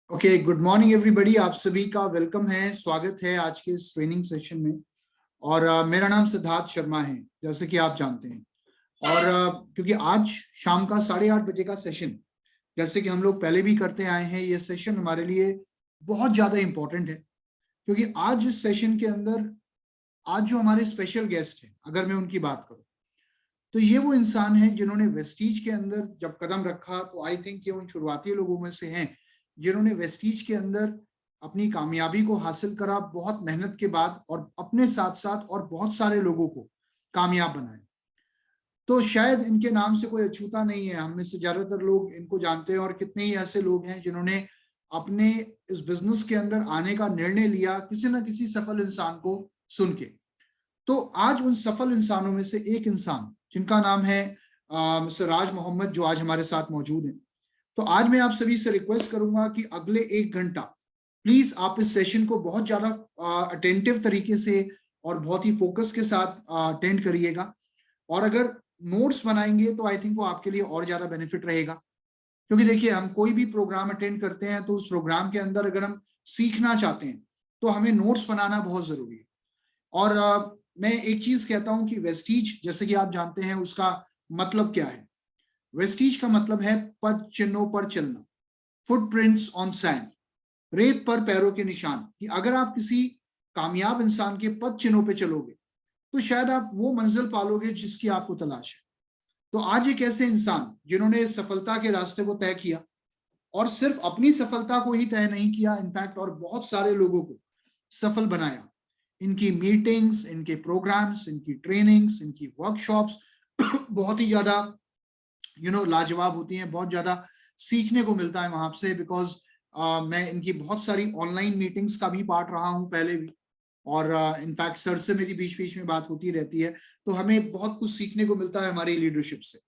Okay, good morning everybody. आप सभी का वेलकम है, स्वागत है आज के इस ट्रेनिंग सेशन में। और मेरा नाम सिद्धार्थ शर्मा है, जैसे कि आप जानते हैं। और क्योंकि आज शाम का 8:30 बजे का सेशन, जैसे कि हम लोग पहले भी करते आए हैं, ये सेशन हमारे लिए बहुत ज्यादा इंपॉर्टेंट है। क्योंकि आज इस सेशन के अंदर, आज जो हमारे स्पेशल गेस्ट हैं, अगर मैं उनकी बात करूं, तो ये वो इंसान हैं जिन्होंने वेस्टीज के अंदर जब कदम रखा, तो आई थिंक ये उन शुरुआती लोगों में से हैं जिन्होंने वेस्टीज के अंदर अपनी कामयाबी को हासिल करा बहुत मेहनत के बाद, और अपने साथ साथ और बहुत सारे लोगों को कामयाब बनाया। तो शायद इनके नाम से कोई अछूता नहीं है, हम में से ज्यादातर लोग इनको जानते हैं। और कितने ही ऐसे लोग हैं जिन्होंने अपने इस बिजनेस के अंदर आने का निर्णय लिया किसी ना किसी सफल इंसान को सुन के। तो आज उन सफल इंसानों में से एक इंसान जिनका नाम है मिस्टर राज मोहम्मद, जो आज हमारे साथ मौजूद हैं। तो आज मैं आप सभी से रिक्वेस्ट करूंगा कि अगले 1 घंटा प्लीज आप इस सेशन को बहुत ज्यादा अटेंटिव तरीके से और बहुत ही फोकस के साथ अटेंड करिएगा। और अगर नोट्स बनाएंगे तो आई थिंक वो आपके लिए और ज्यादा बेनिफिट रहेगा। क्योंकि देखिए, हम कोई भी प्रोग्राम अटेंड करते हैं तो उस प्रोग्राम के अंदर अगर हम सीखना चाहते हैं तो हमें नोट्स बनाना बहुत जरूरी है। और मैं एक चीज कहता हूं कि वेस्टीज, जैसे कि आप जानते हैं, उसका मतलब क्या है। वेस्टीज का मतलब है पद चिन्हों पर चलना, फुटप्रिंट्स ऑन सैंड, रेत पर पैरों के निशान। कि अगर आप किसी कामयाब इंसान के पद चिन्हों पे चलोगे तो शायद आप वो मंजिल पालोगे जिसकी आपको तलाश है। तो आज एक ऐसे इंसान जिन्होंने सफलता के रास्ते को तय किया, और सिर्फ अपनी सफलता को ही तय नहीं किया, इनफैक्ट और बहुत सारे लोगों को सफल बनाया। इनकी मीटिंग्स, इनके प्रोग्राम्स, इनकी ट्रेनिंग्स, इनकी वर्कशॉप्स बहुत ही ज्यादा लाजवाब होती हैं। बहुत ज्यादा सीखने को मिलता है वहां से। बिकॉज मैं इनकी बहुत सारी ऑनलाइन मीटिंग्स का भी पार्ट रहा हूं पहले भी। और इनफैक्ट सर से मेरी बीच बीच में बात होती रहती है, तो हमें बहुत कुछ सीखने को मिलता है हमारी लीडरशिप से।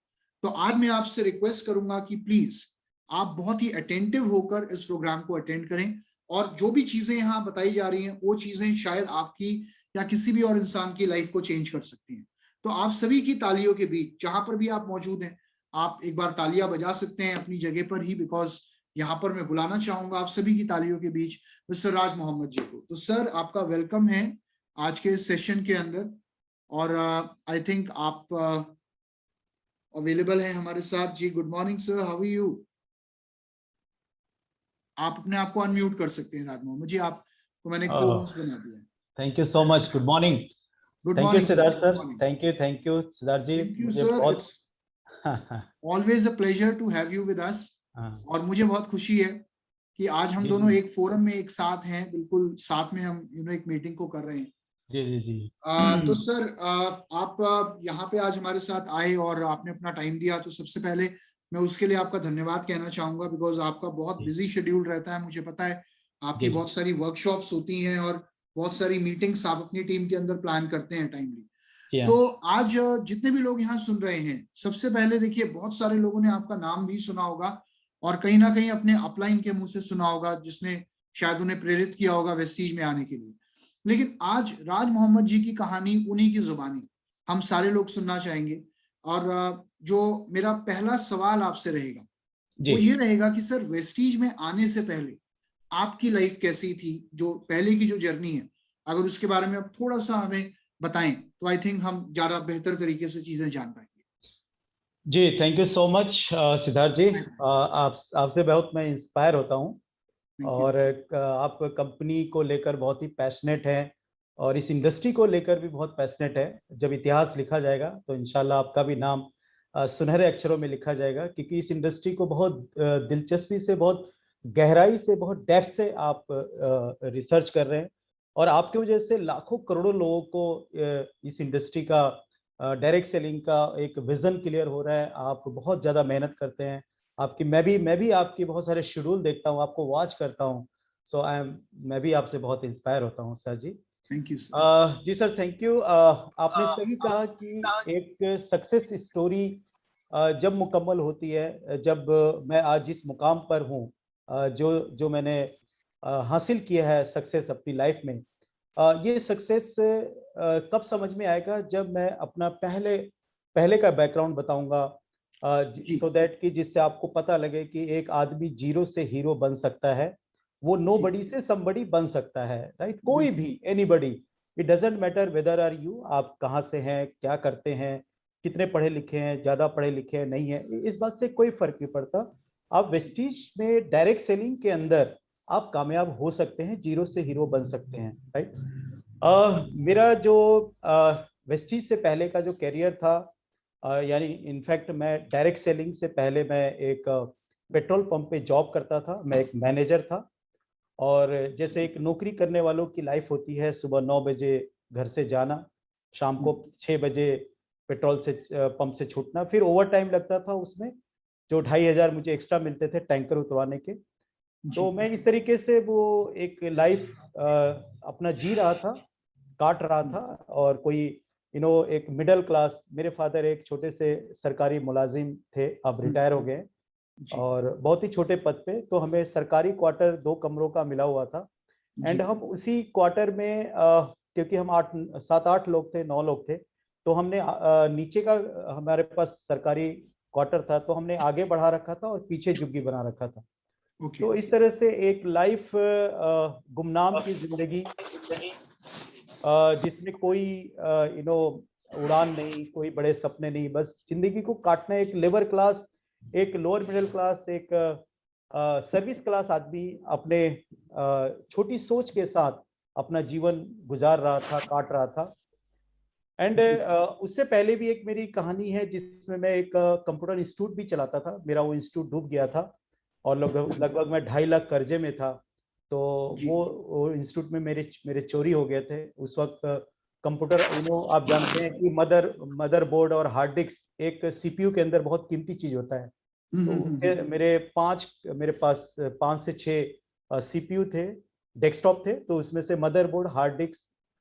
तो आज मैं आपसे रिक्वेस्ट करूंगा कि प्लीज आप बहुत ही अटेंटिव होकर इस प्रोग्राम को अटेंड करें। और जो भी चीजें यहाँ बताई जा रही हैं, वो चीजें शायद आपकी या किसी भी और इंसान की लाइफ को चेंज कर सकती हैं। तो आप सभी की तालियों के बीच, जहां पर भी आप मौजूद हैं, आप एक बार तालियां बजा सकते हैं अपनी जगह पर ही। बिकॉज यहाँ पर मैं बुलाना चाहूंगा आप सभी की तालियों के बीच मिस्टर राज मोहम्मद जी को। तो सर, आपका वेलकम है आज के सेशन के अंदर। और आई थिंक आप अवेलेबल हैं हमारे साथ जी। Good morning sir, how are you? आप अपने आप को अनम्यूट कर सकते हैं राज मोहम्मद जी, आपको मैंने को होस्ट बना दिया है। Thank you so much. Good morning. Good thank you morning Siddharth sir. Sir. Thank you Siddharth ji. Thank you मुझे सर, बहुत it's always a pleasure to have you with us. और मुझे बहुत खुशी है कि आज हम दोनों एक फोरम में एक साथ हैं, बिल्कुल साथ में हम एक मीटिंग को कर रहे हैं। जी जी जी। तो सर, आप यहाँ पे आज हमारे साथ आए और आपने अपना टाइम दिया, तो सबसे पहले मैं उसके लिए आपका धन्यवाद कहना चाहूंगा। बिकॉज आपका बहुत बिजी शेड्यूल रहता है, मुझे पता है। आपकी बहुत सारी वर्कशॉप्स होती हैं और बहुत सारी मीटिंग्स आप अपनी टीम के अंदर प्लान करते हैं टाइमली। तो आज जितने भी लोग यहाँ सुन रहे हैं, सबसे पहले देखिए, बहुत सारे लोगों ने आपका नाम भी सुना होगा और कहीं ना कहीं अपने अपलाइन के मुंह से सुना होगा, जिसने शायद उन्हें प्रेरित किया होगा वेस्टीज में आने के लिए। लेकिन आज राज मोहम्मद जी की कहानी, उन्हीं की जुबानी हम सारे लोग सुनना चाहेंगे। और जो मेरा पहला सवाल आपसे रहेगा वो ये रहेगा कि सर, वेस्टीज में आने से पहले आपकी लाइफ कैसी थी, जो पहले की जो जर्नी है, अगर उसके बारे में आप थोड़ा सा हमें बताएं तो आई थिंक हम ज्यादा बेहतर तरीके से चीजें जान पाएंगे। जी, thank you so much Siddharth ji. आपसे बहुत मैं इंस्पायर होता हूँ। और आप कंपनी को लेकर बहुत ही पैशनेट हैं और इस इंडस्ट्री को लेकर भी बहुत पैशनेट है। जब इतिहास लिखा जाएगा तो इंशाल्लाह आपका भी नाम सुनहरे अक्षरों में लिखा जाएगा, क्योंकि इस इंडस्ट्री को बहुत दिलचस्पी से, बहुत गहराई से, बहुत डेप्थ से आप रिसर्च कर रहे हैं। और आपकी वजह से लाखों करोड़ों लोगों को इस इंडस्ट्री का डायरेक्ट सेलिंग का एक विजन क्लियर हो रहा है। आप बहुत ज़्यादा मेहनत करते हैं। आपकी मैं भी आपकी बहुत सारे शेड्यूल देखता हूँ, आपको वॉच करता हूँ। सो मैं भी आपसे बहुत इंस्पायर होता हूँ sir ji. Thank you sir. जी सर, थैंक यू। आपने सही कहा कि एक सक्सेस स्टोरी जब मुकम्मल होती है, जब मैं आज जिस मुकाम पर हूँ, जो जो मैंने हासिल किया है सक्सेस अपनी लाइफ में, ये सक्सेस कब समझ में आएगा, जब मैं अपना पहले का बैकग्राउंड बताऊंगा, सो दैट कि जिससे आपको पता लगे कि एक आदमी जीरो से हीरो बन सकता है। वो नोबडी से समबडी बन सकता है, राइट? कोई भी, anybody, it doesn't matter whether are you, आप कहाँ से हैं, क्या करते हैं, कितने पढ़े लिखे हैं, ज्यादा पढ़े लिखे हैं, नहीं है, इस बात से कोई फर्क नहीं पड़ता। आप वेस्टीज में डायरेक्ट सेलिंग के अंदर आप कामयाब हो सकते हैं, जीरो से हीरो बन सकते हैं, राइट? मेरा जो वेस्टीज से पहले का जो करियर था, यानी इनफैक्ट मैं डायरेक्ट सेलिंग से पहले मैं एक पेट्रोल पंप पे जॉब करता था, मैं एक मैनेजर था। और जैसे एक नौकरी करने वालों की लाइफ होती है, सुबह 9 बजे घर से जाना, शाम को 6 बजे पेट्रोल से पंप से छूटना, फिर ओवर टाइम लगता था उसमें, जो 2,500 मुझे एक्स्ट्रा मिलते थे टैंकर उतरवाने के। तो मैं इस तरीके से वो एक लाइफ अपना जी रहा था, काट रहा था। और कोई एक मिडिल क्लास, मेरे फादर एक छोटे से सरकारी मुलाजिम थे, अब रिटायर हो गए, और बहुत ही छोटे पद पे, तो हमें सरकारी क्वार्टर 2 कमरों का मिला हुआ था। एंड हम उसी क्वार्टर में क्योंकि हम 7-8 लोग थे, 9 लोग थे, तो हमने नीचे का, हमारे पास सरकारी क्वार्टर था, तो हमने आगे बढ़ा रखा था और पीछे झुग्गी बना रखा था। तो इस तरह से एक लाइफ गुमनाम की जिंदगी, जिसमें कोई उड़ान नहीं, कोई बड़े सपने नहीं, बस जिंदगी को काटना। एक लेबर क्लास, एक लोअर मिडिल क्लास, एक सर्विस क्लास आदमी अपने छोटी सोच के साथ अपना जीवन गुजार रहा था, काट रहा था। एंड उससे पहले भी एक मेरी कहानी है, जिसमें मैं एक कंप्यूटर इंस्टीट्यूट भी चलाता था। मेरा वो इंस्टीट्यूट डूब गया था और लगभग मैं 2.5 लाख कर्जे में था। तो वो इंस्टीट्यूट में मेरे मेरे चोरी हो गए थे उस वक्त। कंप्यूटर, आप जानते हैं कि मदरबोर्ड और हार्ड डिस्क एक सीपीयू के अंदर बहुत कीमती चीज होता है। तो उसके मेरे पास 5 से 6 सीपीयू थे, डेस्कटॉप थे। तो उसमें से मदरबोर्ड, हार्ड डिस्क,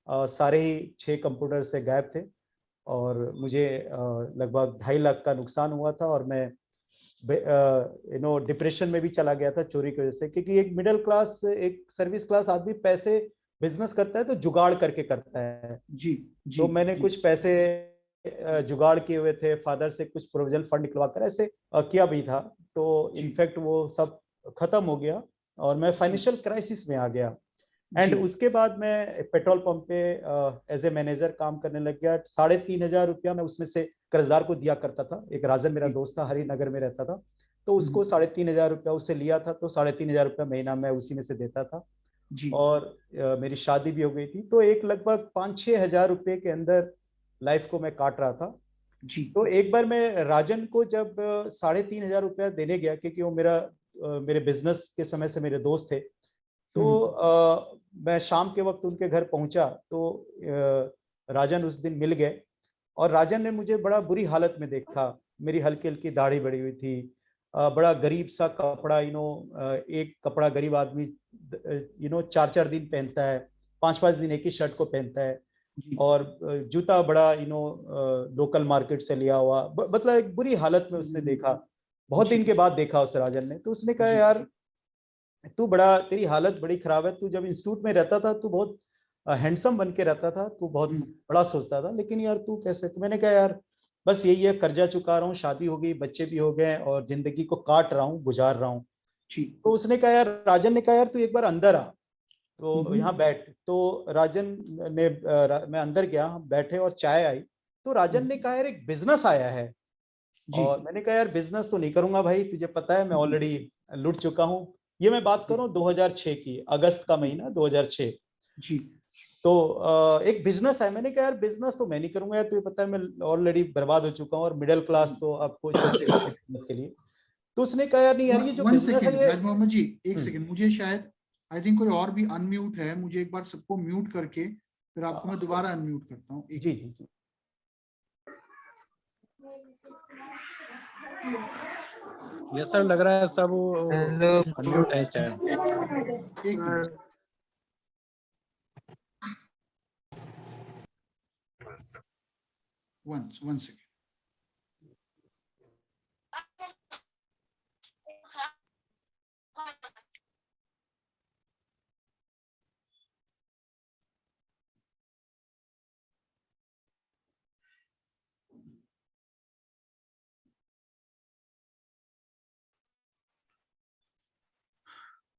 सारे ही 6 कंप्यूटर से गायब थे। और मुझे लगभग 2.5 लाख का नुकसान हुआ था, और मैं डिप्रेशन में भी चला गया था चोरी की वजह से। क्योंकि एक मिडिल क्लास, एक सर्विस क्लास आदमी पैसे बिजनेस करता है तो जुगाड़ करके करता है। जी जी। तो मैंने कुछ पैसे जुगाड़ किए हुए थे, फादर से कुछ प्रोविजन फंड निकलवा कर ऐसे किया भी था। तो इनफैक्ट वो सब खत्म हो गया और मैं फाइनेंशियल क्राइसिस में आ गया। एंड उसके बाद मैं पेट्रोल पंप पे एज ए मैनेजर काम करने लग गया। 3,500 रुपया मैं उसमें से कर्जदार को दिया करता था। एक राजन मेरा दोस्त था, हरिनगर में रहता था, तो उसको 3,500 रुपया उससे लिया था। तो 3,500 रुपया महीना मैं उसी में से देता था। और मेरी शादी भी हो गई थी। तो एक लगभग 5-6 हजार रुपये के अंदर लाइफ को मैं काट रहा था। तो एक बार मैं राजन को जब 3,500 रुपया देने गया, क्योंकि वो मेरे बिजनेस के समय से मेरे दोस्त थे, तो मैं शाम के वक्त उनके घर पहुंचा। तो राजन उस दिन मिल गए, और राजन ने मुझे बड़ा बुरी हालत में देखा। मेरी हल्की हल्की दाढ़ी बढ़ी हुई थी, बड़ा गरीब सा कपड़ा, एक कपड़ा गरीब आदमी 4-4 दिन पहनता है, 5-5 दिन एक ही शर्ट को पहनता है। और जूता बड़ा लोकल मार्केट से लिया हुआ, मतलब एक बुरी हालत में उसने देखा। बहुत दिन के बाद देखा उस राजन ने। तो उसने कहा, यार तेरी हालत बड़ी खराब है। तू जब इंस्टीट्यूट में रहता था तू बहुत हैंडसम बन के रहता था, तू बहुत बड़ा सोचता था, लेकिन यार तू कैसे? तो मैंने कहा, यार बस यही है, कर्जा चुका रहा हूँ, शादी हो गई, बच्चे भी हो गए, और जिंदगी को काट रहा हूँ, गुजार रहा हूँ। तो उसने कहा, यार राजन ने कहा, यार तू एक बार अंदर आ, तो यहाँ बैठ। तो राजन मैं अंदर गया, हम बैठे और चाय आई। तो राजन ने कहा, यार एक बिजनेस आया है। और मैंने कहा, यार बिजनेस तो नहीं करूंगा भाई, तुझे पता है मैं ऑलरेडी लुट चुका हूँ। ये मैं बात कर रहा हूँ 2006 की, अगस्त का महीना 2006। तो एक बिजनेस है। मैंने कहा, यार बिजनेस तो मैं नहीं करूंगा यार, तुझे पता है मैं ऑलरेडी बर्बाद हो चुका हूँ, और मिडिल क्लास तो आपको सोचते बिजनेस के लिए। तो उसने कहा, यार नहीं यार, ये जो बिजनेस है ये। राज मोहम्मद जी, एक सेकंड, मुझे शायद आई थिंक कोई और भी अनम्यूट है। मुझे एक बार सबको म्यूट करके फिर आपको मैं दोबारा अनम्यूट करता हूँ। जी जी जी। ये सर लग रहा है सब अनम्यूट है इस टाइम। एक minute, one second.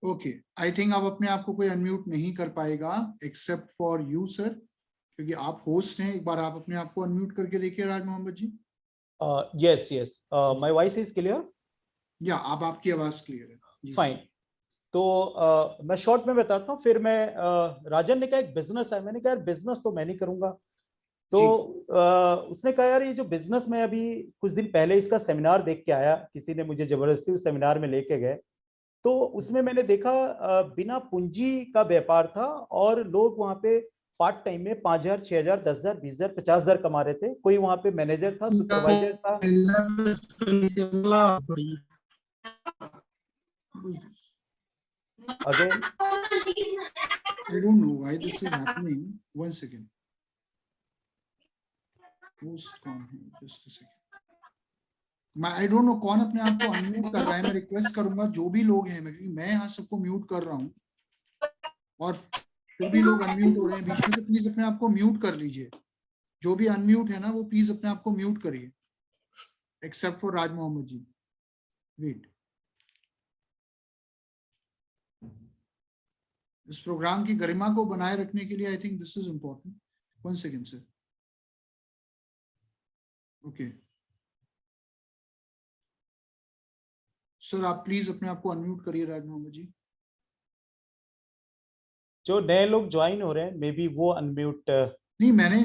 Okay, I think अब अपने आप को कोई अनम्यूट नहीं कर पाएगा एक्सेप्ट फॉर यू सर, क्योंकि आप होस्ट हैं। एक बार आप अपने आप को अनम्यूट करके देखिए Raj Mohammad ji. Yes yes, my voice is clear? या अब आपकी आवाज क्लियर है जी फाइन। सर। तो मैं शॉर्ट में बताता हूँ, फिर मैं राजन ने कहा एक बिजनेस है, मैंने कहा यार बिजनेस तो मैं नहीं करूंगा। तो जी उसने कहा यार ये जो बिजनेस में अभी कुछ दिन पहले इसका सेमिनार देख के आया, किसी ने मुझे जबरदस्ती उस सेमिनार में लेके गए। तो उसमें मैंने देखा बिना पूंजी का व्यापार था और लोग वहां पे पार्ट टाइम में 5,000, 6,000, 10,000, 20,000, 50,000 कमा रहे थे। कोई वहां पे मैनेजर था, सुपरवाइजर था। Again I don't know why this is happening. One second. Host कौन है? Just a second. I don't know कौन अपने आप को अनम्यूट कर रहा है। मैं रिक्वेस्ट करूंगा जो भी लोग हैं, मैं यहाँ सबको म्यूट कर रहा हूँ और फिर भी लोग अनम्यूट हो रहे हैं बीच में, तो प्लीज अपने आप को म्यूट कर लीजिए। जो भी अनम्यूट है ना वो प्लीज अपने आप को म्यूट करिए, except for Raj Mohammad ji. Wait, इस प्रोग्राम की गरिमा को बनाए रखने के लिए I think this is important. One second sir. Okay sir, आप प्लीज अपने आप को अनम्यूट करिए राज मोहम्मद जी। जो नए लोग ज्वाइन हो रहे हैं मे बी वो अनम्यूट। नहीं, मैंने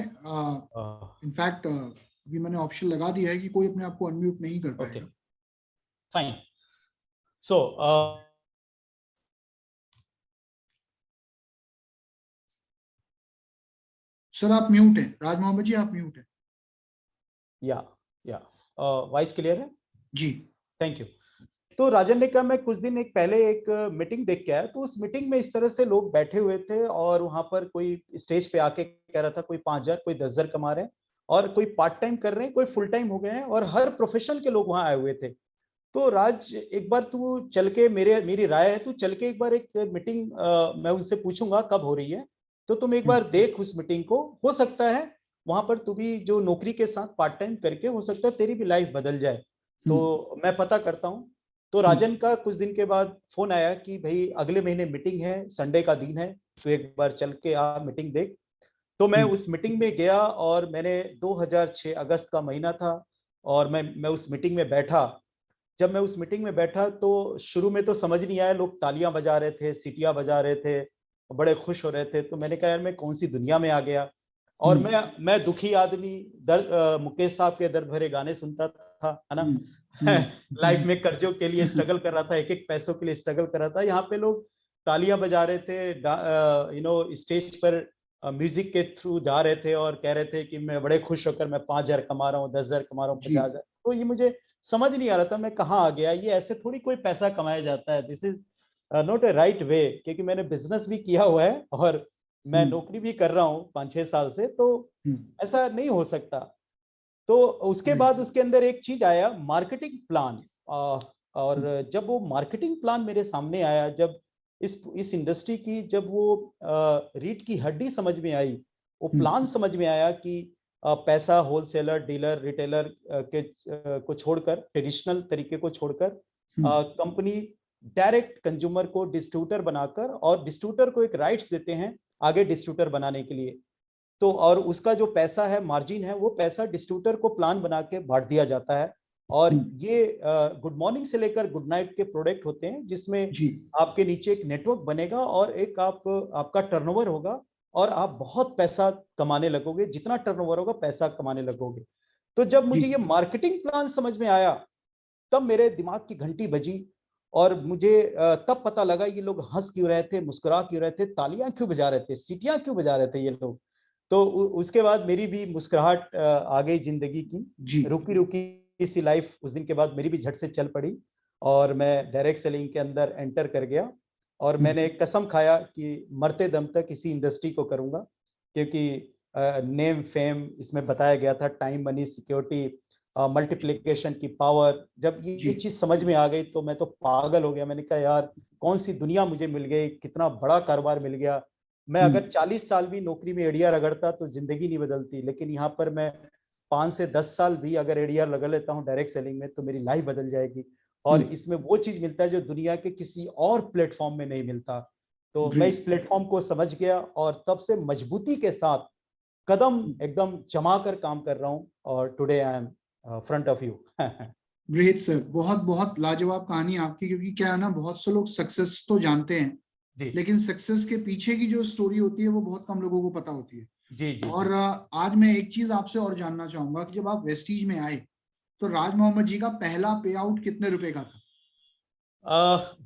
इनफैक्ट अभी मैंने ऑप्शन लगा दिया है कि कोई अपने आप को अनम्यूट नहीं कर पाएगा। Okay fine. सो सर आप म्यूट हैं, राज मोहम्मद जी आप म्यूट हैं। या वॉइस क्लियर है? जी थैंक यू। तो राजन ने कहा मैं कुछ दिन पहले एक मीटिंग देख के आया, तो उस मीटिंग में इस तरह से लोग बैठे हुए थे और वहां पर कोई स्टेज पे आके कह रहा था कोई 5,000, कोई 10,000 कमा रहे हैं और कोई पार्ट टाइम कर रहे हैं, कोई फुल टाइम हो गए हैं और हर प्रोफेशन के लोग वहां आए हुए थे। तो राज एक बार तू चल के, मेरी राय है तू चल के एक बार एक मीटिंग, मैं उनसे पूछूंगा कब हो रही है, तो तुम एक बार देख उस मीटिंग को। हो सकता है वहां पर तू भी जो नौकरी के साथ पार्ट टाइम करके, हो सकता है तेरी भी लाइफ बदल जाए। तो मैं पता करता हूँ। तो राजन का कुछ दिन के बाद फोन आया कि भाई अगले महीने मीटिंग है, संडे का दिन है, तो एक बार चल के आ मीटिंग देख। तो मैं उस मीटिंग में गया और मैंने 2006 अगस्त का महीना था और मैं उस मीटिंग में बैठा। जब मैं उस मीटिंग में बैठा तो शुरू में तो समझ नहीं आया, लोग तालियां बजा रहे थे, सीटियां बजा रहे थे, बड़े खुश हो रहे थे। तो मैंने कहा यार मैं कौन सी दुनिया में आ गया। और मैं दुखी आदमी, दर्द, मुकेश साहब के दर्द भरे गाने सुनता था, है ना। लाइफ में कर्जों के लिए स्ट्रगल कर रहा था, एक एक पैसों के लिए स्ट्रगल कर रहा था। यहाँ पे लोग तालियां बजा रहे थे, स्टेज पर म्यूजिक के थ्रू जा रहे थे और कह रहे थे कि मैं बड़े खुश होकर मैं 5,000 कमा रहा हूँ, 10,000 कमा रहा हूँ, 50,000। तो ये मुझे समझ नहीं आ रहा था मैं कहाँ आ गया, ये ऐसे थोड़ी कोई पैसा कमाया जाता है। This is not a right way, क्योंकि मैंने बिजनेस भी किया हुआ है और मैं नौकरी भी कर रहा हूँ 5-6 साल से, तो ऐसा नहीं हो सकता। तो उसके बाद उसके अंदर एक चीज आया, मार्केटिंग प्लान। और जब वो मार्केटिंग प्लान मेरे सामने आया, जब इस इंडस्ट्री की जब वो रीढ़ की हड्डी समझ में आई, वो प्लान समझ में आया कि पैसा होलसेलर, डीलर, रिटेलर को छोड़कर, ट्रेडिशनल तरीके को छोड़कर कंपनी डायरेक्ट कंज्यूमर को डिस्ट्रीब्यूटर बनाकर, और डिस्ट्रीब्यूटर को एक राइट्स देते हैं आगे डिस्ट्रीब्यूटर बनाने के लिए। तो और उसका जो पैसा है, मार्जिन है, वो पैसा डिस्ट्रीब्यूटर को प्लान बना के बांट दिया जाता है। और ये गुड मॉर्निंग से लेकर गुड नाइट के प्रोडक्ट होते हैं, जिसमें आपके नीचे एक नेटवर्क बनेगा और एक आपका टर्नओवर होगा और आप बहुत पैसा कमाने लगोगे, जितना टर्नओवर होगा पैसा कमाने लगोगे। तो जब मुझे ये मार्केटिंग प्लान समझ में आया, तब मेरे दिमाग की घंटी बजी और मुझे तब पता लगा ये लोग हंस क्यों रहे थे, मुस्कुरा क्यों रहे थे, तालियां क्यों बजा रहे थे, सीटियां क्यों बजा रहे थे ये लोग। तो उसके बाद मेरी भी मुस्कुराहट आ गई जिंदगी की, रुकी रुकी सी लाइफ उस दिन के बाद मेरी भी झट से चल पड़ी और मैं डायरेक्ट सेलिंग के अंदर एंटर कर गया। और मैंने एक कसम खाया कि मरते दम तक इसी इंडस्ट्री को करूंगा, क्योंकि नेम फेम इसमें बताया गया था, टाइम मनी सिक्योरिटी, मल्टीप्लिकेशन की पावर। जब ये चीज समझ में आ गई तो मैं तो पागल हो गया। मैंने कहा यार कौन सी दुनिया मुझे मिल गई, कितना बड़ा कारोबार मिल गया। मैं अगर 40 साल भी नौकरी में एडीआर रगड़ता तो जिंदगी नहीं बदलती, लेकिन यहाँ पर मैं 5 से 10 साल भी अगर एडीआर लगा लेता हूँ डायरेक्ट सेलिंग में, तो मेरी लाइफ बदल जाएगी। और इसमें वो चीज मिलता है जो दुनिया के किसी और प्लेटफॉर्म में नहीं मिलता। तो मैं इस प्लेटफॉर्म को समझ गया और तब से मजबूती के साथ कदम एकदम जमा कर काम कर रहा हूँ, और today I am front of you. Great sir, बहुत बहुत लाजवाब कहानी आपकी। क्योंकि क्या है ना, बहुत से लोग सक्सेस तो जानते हैं जी लेकिन सक्सेस के पीछे की जो स्टोरी होती है वो बहुत कम लोगों को पता होती है। जी जी और आज मैं एक चीज आपसे और जानना चाहूंगा कि जब आप वेस्टीज में आए तो राज मोहम्मद जी का पहला पे आउट कितने रुपए का था?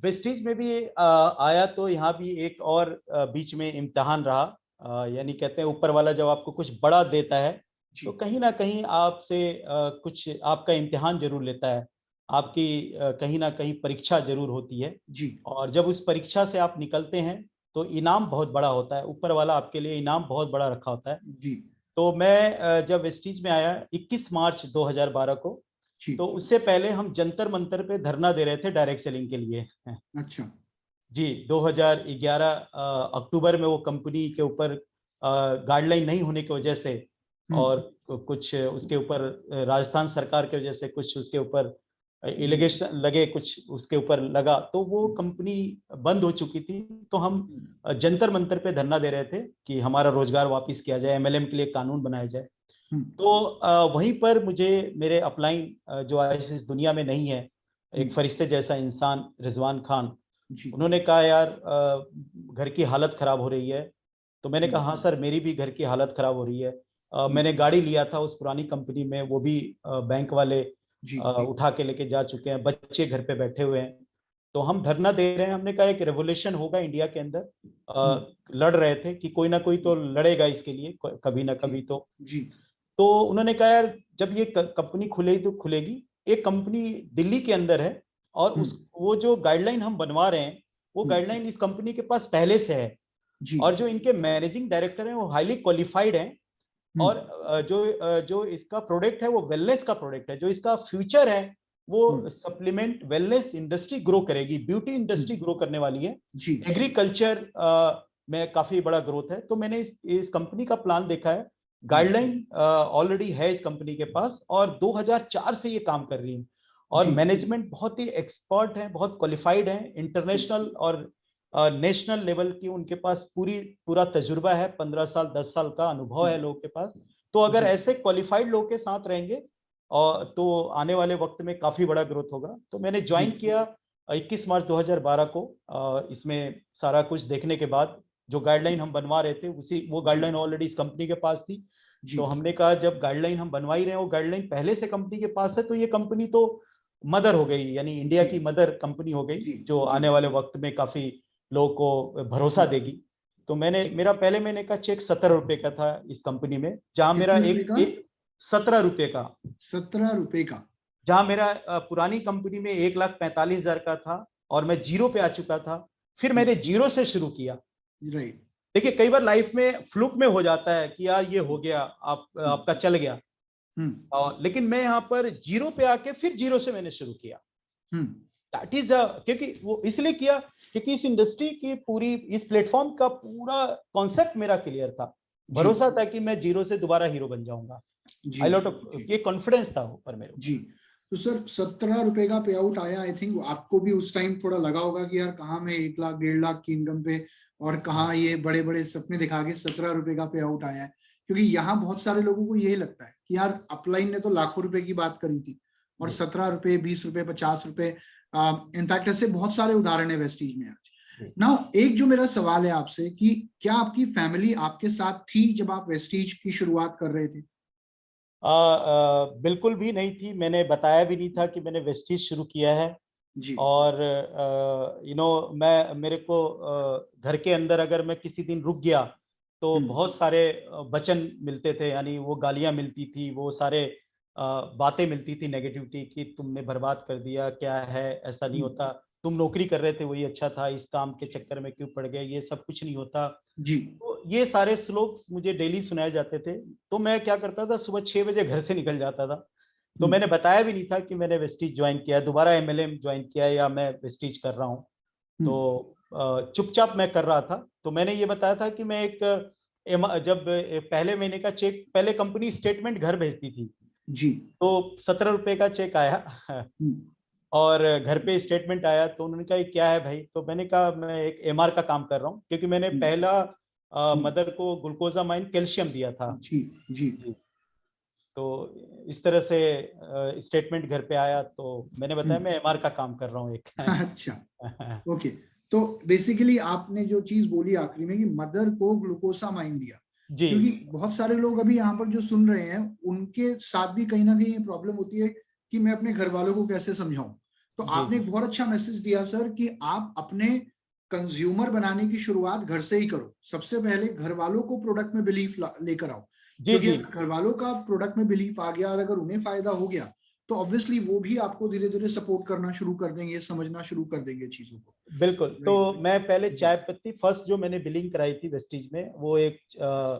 वेस्टीज में भी आया तो यहाँ भी एक और बीच में इम्तिहान रहा। यानी कहते हैं ऊपर वाला जब आपको कुछ बड़ा देता है तो कहीं ना कहीं आपसे कुछ आपका इम्तिहान जरूर लेता है, आपकी कहीं ना कहीं परीक्षा जरूर होती है। जी और जब उस परीक्षा से आप निकलते हैं तो इनाम बहुत बड़ा होता है, ऊपर वाला आपके लिए इनाम बहुत बड़ा रखा होता है। जी तो मैं जब वेस्टीज में आया 21 मार्च 2012 को, जी। तो उससे पहले हम जंतर मंतर पे धरना दे रहे थे डायरेक्ट सेलिंग के लिए। अच्छा। जी 2011 अक्टूबर में वो कंपनी के ऊपर गाइडलाइन नहीं होने की वजह से, और कुछ उसके ऊपर राजस्थान सरकार की वजह से कुछ उसके ऊपर एलिगेशन लगे, कुछ उसके ऊपर लगा, तो वो कंपनी बंद हो चुकी थी। तो हम जंतर मंतर पे धरना दे रहे थे कि हमारा रोजगार वापस किया जाए, एमएलएम के लिए कानून बनाया जाए। तो वहीं पर मुझे मेरे अपलाइन जो आज इस दुनिया में नहीं है, एक फरिश्ते जैसा इंसान रिजवान खान, उन्होंने कहा यार घर की हालत खराब हो रही है। तो मैंने कहा हाँ सर, मेरी भी घर की हालत खराब हो रही है। मैंने गाड़ी लिया था उस पुरानी कंपनी में, वो भी बैंक वाले उठा के लेके जा चुके हैं, बच्चे घर पे बैठे हुए हैं। तो हम धरना दे रहे हैं, हमने कहा एक रेवोल्यूशन होगा इंडिया के अंदर। लड़ रहे थे कि कोई ना कोई तो लड़ेगा इसके लिए कभी ना कभी। तो उन्होंने कहा यार जब ये कंपनी खुलेगी तो खुलेगी, एक कंपनी दिल्ली के अंदर है, और उस वो जो गाइडलाइन हम बनवा रहे हैं वो गाइडलाइन इस कंपनी के पास पहले से है, और जो इनके मैनेजिंग डायरेक्टर हैं वो हाईली क्वालिफाइड हैं। और जो इसका प्रोडक्ट है वो वेलनेस का प्रोडक्ट है, जो इसका फ्यूचर है वो सप्लीमेंट वेलनेस इंडस्ट्री ग्रो करेगी, ब्यूटी इंडस्ट्री ग्रो करने वाली है, एग्रीकल्चर में काफी बड़ा ग्रोथ है। तो मैंने इस कंपनी का प्लान देखा है, गाइडलाइन ऑलरेडी है इस कंपनी के पास, और 2004 से ये काम कर रही है, और मैनेजमेंट बहुत ही एक्सपर्ट है, बहुत क्वालिफाइड है, इंटरनेशनल और नेशनल लेवल की उनके पास पूरा तजुर्बा है, 15 साल 10 साल का अनुभव है लोगों के पास। तो अगर ऐसे क्वालिफाइड लोग के साथ रहेंगे और तो आने वाले वक्त में काफी बड़ा ग्रोथ होगा। तो मैंने ज्वाइन किया 21 मार्च 2012 को। इसमें सारा कुछ देखने के बाद जो गाइडलाइन हम बनवा रहे थे वो गाइडलाइन ऑलरेडी इस कंपनी के पास थी। तो हमने कहा जब गाइडलाइन हम बनवा ही रहे हैं, वो गाइडलाइन पहले से कंपनी के पास है, तो ये कंपनी तो मदर हो गई, यानी इंडिया की मदर कंपनी हो गई, जो आने वाले वक्त में काफी लोगों को भरोसा देगी। तो मेरा पहले महीने का चेक 17 रुपए का था इस कंपनी में, जहां मेरा एक 17 रुपए का, 17 रुपए का, जहां मेरा पुरानी कंपनी में 1,45,000 का था, और मैं जीरो पे आ चुका था। फिर मैंने जीरो से शुरू किया। राइट। देखिए कई बार लाइफ में फ्लुक में हो जाता है कि यार ये हो गया, आपका चल गया, और लेकिन मैं यहाँ पर जीरो पे आके फिर जीरो से मैंने शुरू किया। दैट इज क्योंकि वो इसलिए किया क्योंकि इस इंडस्ट्री की पूरी, इस प्लेटफॉर्म का पूरा कॉन्सेप्ट मेरा क्लियर था, भरोसा था कि मैं जीरो से दोबारा हीरो बन जाऊंगा। आई लॉट ऑफ ये कॉन्फिडेंस था ऊपर मेरे जी। तो सर 17 रुपए का पे आउट आया, आई थिंक आपको भी उस टाइम थोड़ा लगा होगा कि यार कहाँ मैं 1 लाख 1.5 लाख की इनकम पे, और कहाँ ये बड़े बड़े सपने दिखा के 17 रुपए का पे आउट आया है। क्योंकि यहाँ बहुत सारे लोगों को यही लगता है कि यार अपलाइन ने तो लाखों रुपए की बात करी थी, और 17 रुपए 20 रुपए 50 रुपए, इनफैक्ट ऐसे बहुत सारे उदाहरण है वेस्टीज में आज ना। एक जो मेरा सवाल है आपसे कि क्या आपकी फैमिली आपके साथ थी जब आप वेस्टीज की शुरुआत कर रहे थे? बिल्कुल भी नहीं थी, मैंने बताया भी नहीं था कि मैंने वेस्टीज शुरू किया है। जी। और मेरे को घर के अंदर अगर मैं किसी दिन रुक गया तो बहुत सारे वचन मिलते थे, यानी वो गालियां मिलती थी, वो सारे बातें मिलती थी नेगेटिविटी की, तुमने बर्बाद कर दिया, क्या है, ऐसा नहीं होता, तुम नौकरी कर रहे थे वही अच्छा था, इस काम के चक्कर में क्यों पड़ गए, ये सब कुछ नहीं होता। जी। तो ये सारे श्लोक मुझे डेली सुनाए जाते थे। तो मैं क्या करता था, सुबह 6 बजे घर से निकल जाता था। तो मैंने बताया भी नहीं था कि मैंने वेस्टीज ज्वाइन किया है, दोबारा एमएलएम ज्वाइन किया है, या मैं वेस्टीज कर रहा हूँ। तो चुपचाप मैं कर रहा था। तो मैंने ये बताया था कि मैं जब पहले महीने का चेक, पहले कंपनी स्टेटमेंट घर भेजती थी, जी। तो 17 रुपए का चेक आया। और घर पे स्टेटमेंट आया तो उन्होंने कहा ये क्या है भाई, तो मैंने कहा मैं एक एमआर का काम कर रहा हूँ, क्योंकि मैंने पहला मदर को ग्लूकोजामाइन कैल्शियम दिया था। जी जी जी। तो इस तरह से स्टेटमेंट घर पे आया तो मैंने बताया मैं एमआर का काम कर रहा हूँ एक। अच्छा, ओके। तो बेसिकली आपने जो चीज बोली आखिरी में कि मदर को ग्लूकोसामाइन दिया, जी क्योंकि बहुत सारे लोग अभी यहाँ पर जो सुन रहे हैं उनके साथ भी कहीं ना कहीं ये प्रॉब्लम होती है कि मैं अपने घर वालों को कैसे समझाऊं। तो जी आपने एक बहुत अच्छा मैसेज दिया सर कि आप अपने कंज्यूमर बनाने की शुरुआत घर से ही करो। सबसे पहले घर वालों को प्रोडक्ट में बिलीफ लेकर आओ, जी क्योंकि जी अगर घर वालों का प्रोडक्ट में बिलीफ आ गया और अगर उन्हें फायदा हो गया तो ऑब्वियसली वो भी आपको धीरे धीरे सपोर्ट करना शुरू कर देंगे, समझना शुरू कर देंगे चीजों को। बिल्कुल। तो राइट। मैं पहले चाय पत्ती फर्स्ट जो मैंने बिलिंग कराई थी वेस्टीज में, वो एक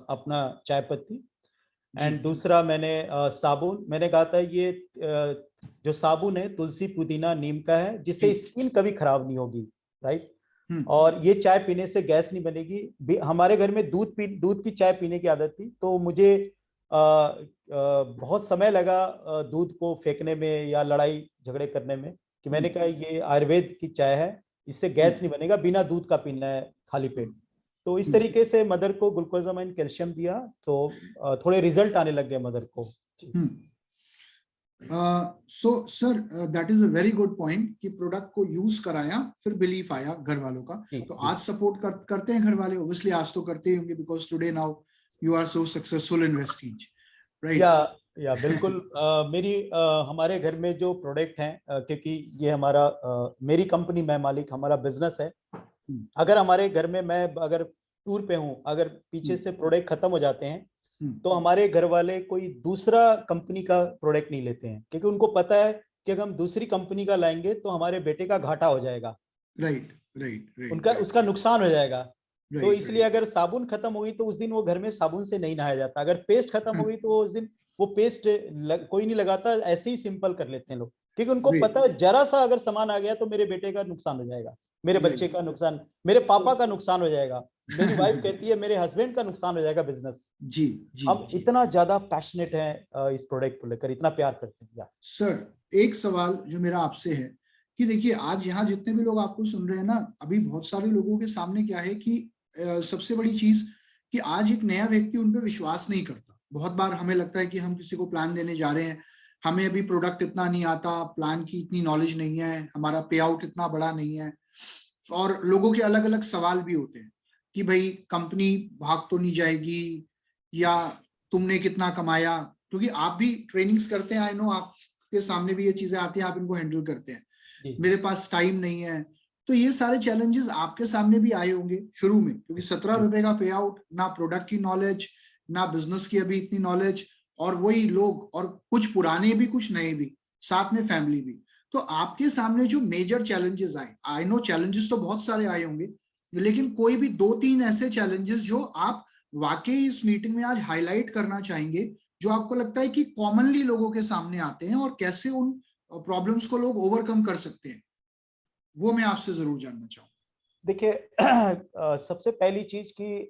अपना चाय पत्ती, जी एंड दूसरा मैंने साबुन। मैंने कहा था ये जो साबुन है तुलसी पुदीना नीम का है, जिससे जी। स्किन कभी खराब नहीं होगी, राइट। हम्म। और ये चाय पीने से गैस नहीं बनेगी। हमारे घर में दूध की चाय पीने की आदत थी, तो मुझे बहुत समय लगा दूध को फेंकने में या लड़ाई झगड़े करने में, कि मैंने कहा ये आयुर्वेद की चाय है, इससे गैस नहीं बनेगा, बिना दूध का पीना है खाली पेट। तो इस तरीके से मदर को ग्लूकोजामाइन कैल्शियम दिया, तो थोड़े रिजल्ट आने लग गए मदर को। So sir that is a very good point कि प्रोडक्ट को यूज कराया फिर बिलीफ आया घर वालों का। तो आज सपोर्ट करते हैं घर वाले, ऑब्वियसली आज तो करते ही होंगे because today now you are so successful in वेस्टीज, राइट। या बिल्कुल। हमारे घर में जो प्रोडक्ट हैं, क्योंकि ये हमारा मेरी कंपनी, मैं मालिक, हमारा बिजनेस है। अगर हमारे घर में मैं अगर टूर पे हूँ, अगर पीछे से प्रोडक्ट खत्म हो जाते हैं, तो हमारे घर वाले कोई दूसरा कंपनी का प्रोडक्ट नहीं लेते हैं, क्योंकि उनको पता है कि अगर हम दूसरी कंपनी का लाएंगे तो हमारे बेटे का घाटा हो जाएगा, राइट राइट उनका उसका नुकसान हो जाएगा। तो right, इसलिए अगर साबुन खत्म हुई तो उस दिन वो घर में साबुन से नहीं नहाया जाता। अगर पेस्ट खत्म हो गई तो उस दिन वो पेस्ट कोई नहीं लगाता, ऐसे ही सिंपल कर लेते हैं लोग, क्योंकि उनको Great. पता है जरा सा अगर सामान आ गया तो मेरे बेटे का नुकसान हो जाएगा, मेरे बच्चे का नुकसान, मेरे पापा का नुकसान हो जाएगा, मेरी वाइफ कहती है मेरे हस्बैंड का नुकसान हो जाएगा बिजनेस। जी जी हम जी। इतना ज्यादा पैशनेट है इस प्रोडक्ट को लेकर, इतना प्यार करते हैं। सर एक सवाल जो मेरा आपसे है कि देखिए आज यहाँ जितने भी लोग आपको सुन रहे हैं ना, अभी बहुत सारे लोगों के सामने क्या है कि सबसे बड़ी चीज कि आज एक नया व्यक्ति उन पे विश्वास नहीं करता। बहुत बार हमें लगता है कि हम किसी को प्लान देने जा रहे हैं, हमें अभी प्रोडक्ट इतना नहीं आता, प्लान की इतनी नॉलेज नहीं है, हमारा पे आउट इतना बड़ा नहीं है, और लोगों के अलग अलग सवाल भी होते हैं कि भाई कंपनी भाग तो नहीं जाएगी, या तुमने कितना कमाया, क्योंकि आप भी ट्रेनिंग्स करते हैं, आई नो आपके सामने भी ये चीजें आती हैं, आप इनको हैंडल करते हैं। मेरे पास टाइम नहीं है। तो ये सारे चैलेंजेस आपके सामने भी आए होंगे शुरू में, क्योंकि 17 रुपए का पे आउट, ना प्रोडक्ट की नॉलेज, ना बिजनेस की अभी इतनी नॉलेज, और वही लोग, और कुछ पुराने भी कुछ नए भी, साथ में फैमिली भी। तो आपके सामने जो मेजर चैलेंजेस आए, आई नो चैलेंजेस तो बहुत सारे आए होंगे, लेकिन कोई भी 2-3 ऐसे चैलेंजेस जो आप वाकई इस मीटिंग में आज हाईलाइट करना चाहेंगे, जो आपको लगता है कि कॉमनली लोगों के सामने आते हैं और कैसे उन प्रॉब्लम्स को लोग ओवरकम कर सकते हैं, वो मैं आपसे जरूर जानना चाहूंगा। देखिए, सबसे पहली चीज कि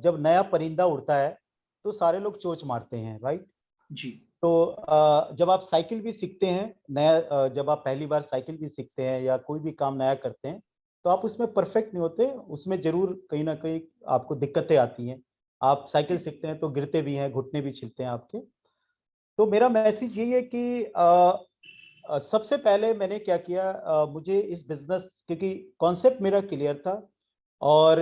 जब नया परिंदा उड़ता है तो सारे लोग चोंच मारते हैं, राइट। जी। तो जब आप साइकिल भी सीखते हैं नया, जब आप पहली बार साइकिल भी सीखते हैं या कोई भी काम नया करते हैं, तो आप उसमें परफेक्ट नहीं होते, उसमें जरूर कहीं ना कहीं आपको दिक्कतें आती हैं। आप साइकिल सीखते हैं तो गिरते भी हैं, घुटने भी छिलते हैं आपके। तो मेरा मैसेज यही है कि सबसे पहले मैंने क्या किया, मुझे इस बिजनेस, क्योंकि कॉन्सेप्ट मेरा क्लियर था, और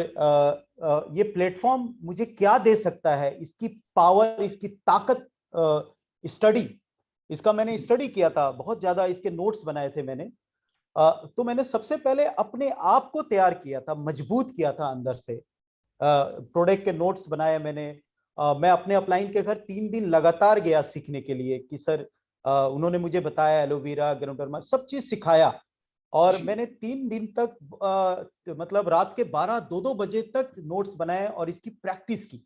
ये प्लेटफॉर्म मुझे क्या दे सकता है, इसकी पावर, इसकी ताकत, स्टडी, इसका मैंने स्टडी किया था, बहुत ज्यादा इसके नोट्स बनाए थे मैंने। तो मैंने सबसे पहले अपने आप को तैयार किया था, मजबूत किया था अंदर से। प्रोडक्ट के नोट्स बनाए मैंने। मैं अपने अपलाइन के घर 3 दिन लगातार गया सीखने के लिए कि सर, उन्होंने मुझे बताया एलोवेरा, गरम सब चीज सिखाया। और मैंने 3 दिन तक मतलब रात के 12-2 बजे तक नोट्स बनाए और इसकी प्रैक्टिस की।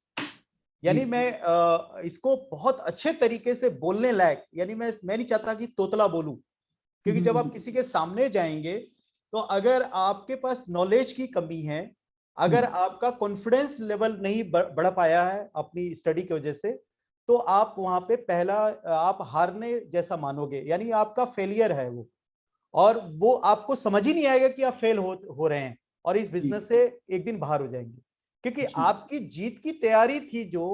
यानी मैं इसको बहुत अच्छे तरीके से बोलने लायक, यानी मैं नहीं चाहता कि तोतला बोलूं, क्योंकि जब आप किसी के सामने जाएंगे तो अगर आपके पास नॉलेज की कमी है, अगर आपका कॉन्फिडेंस लेवल नहीं बढ़ पाया है अपनी स्टडी की वजह से, तो आप वहां पे पहला आप हारने जैसा मानोगे, यानी आपका फेलियर है वो। और वो आपको समझ ही नहीं आएगा कि आप फेल हो रहे हैं और इस बिजनेस से एक दिन बाहर हो जाएंगे, क्योंकि आपकी जीत की तैयारी थी जो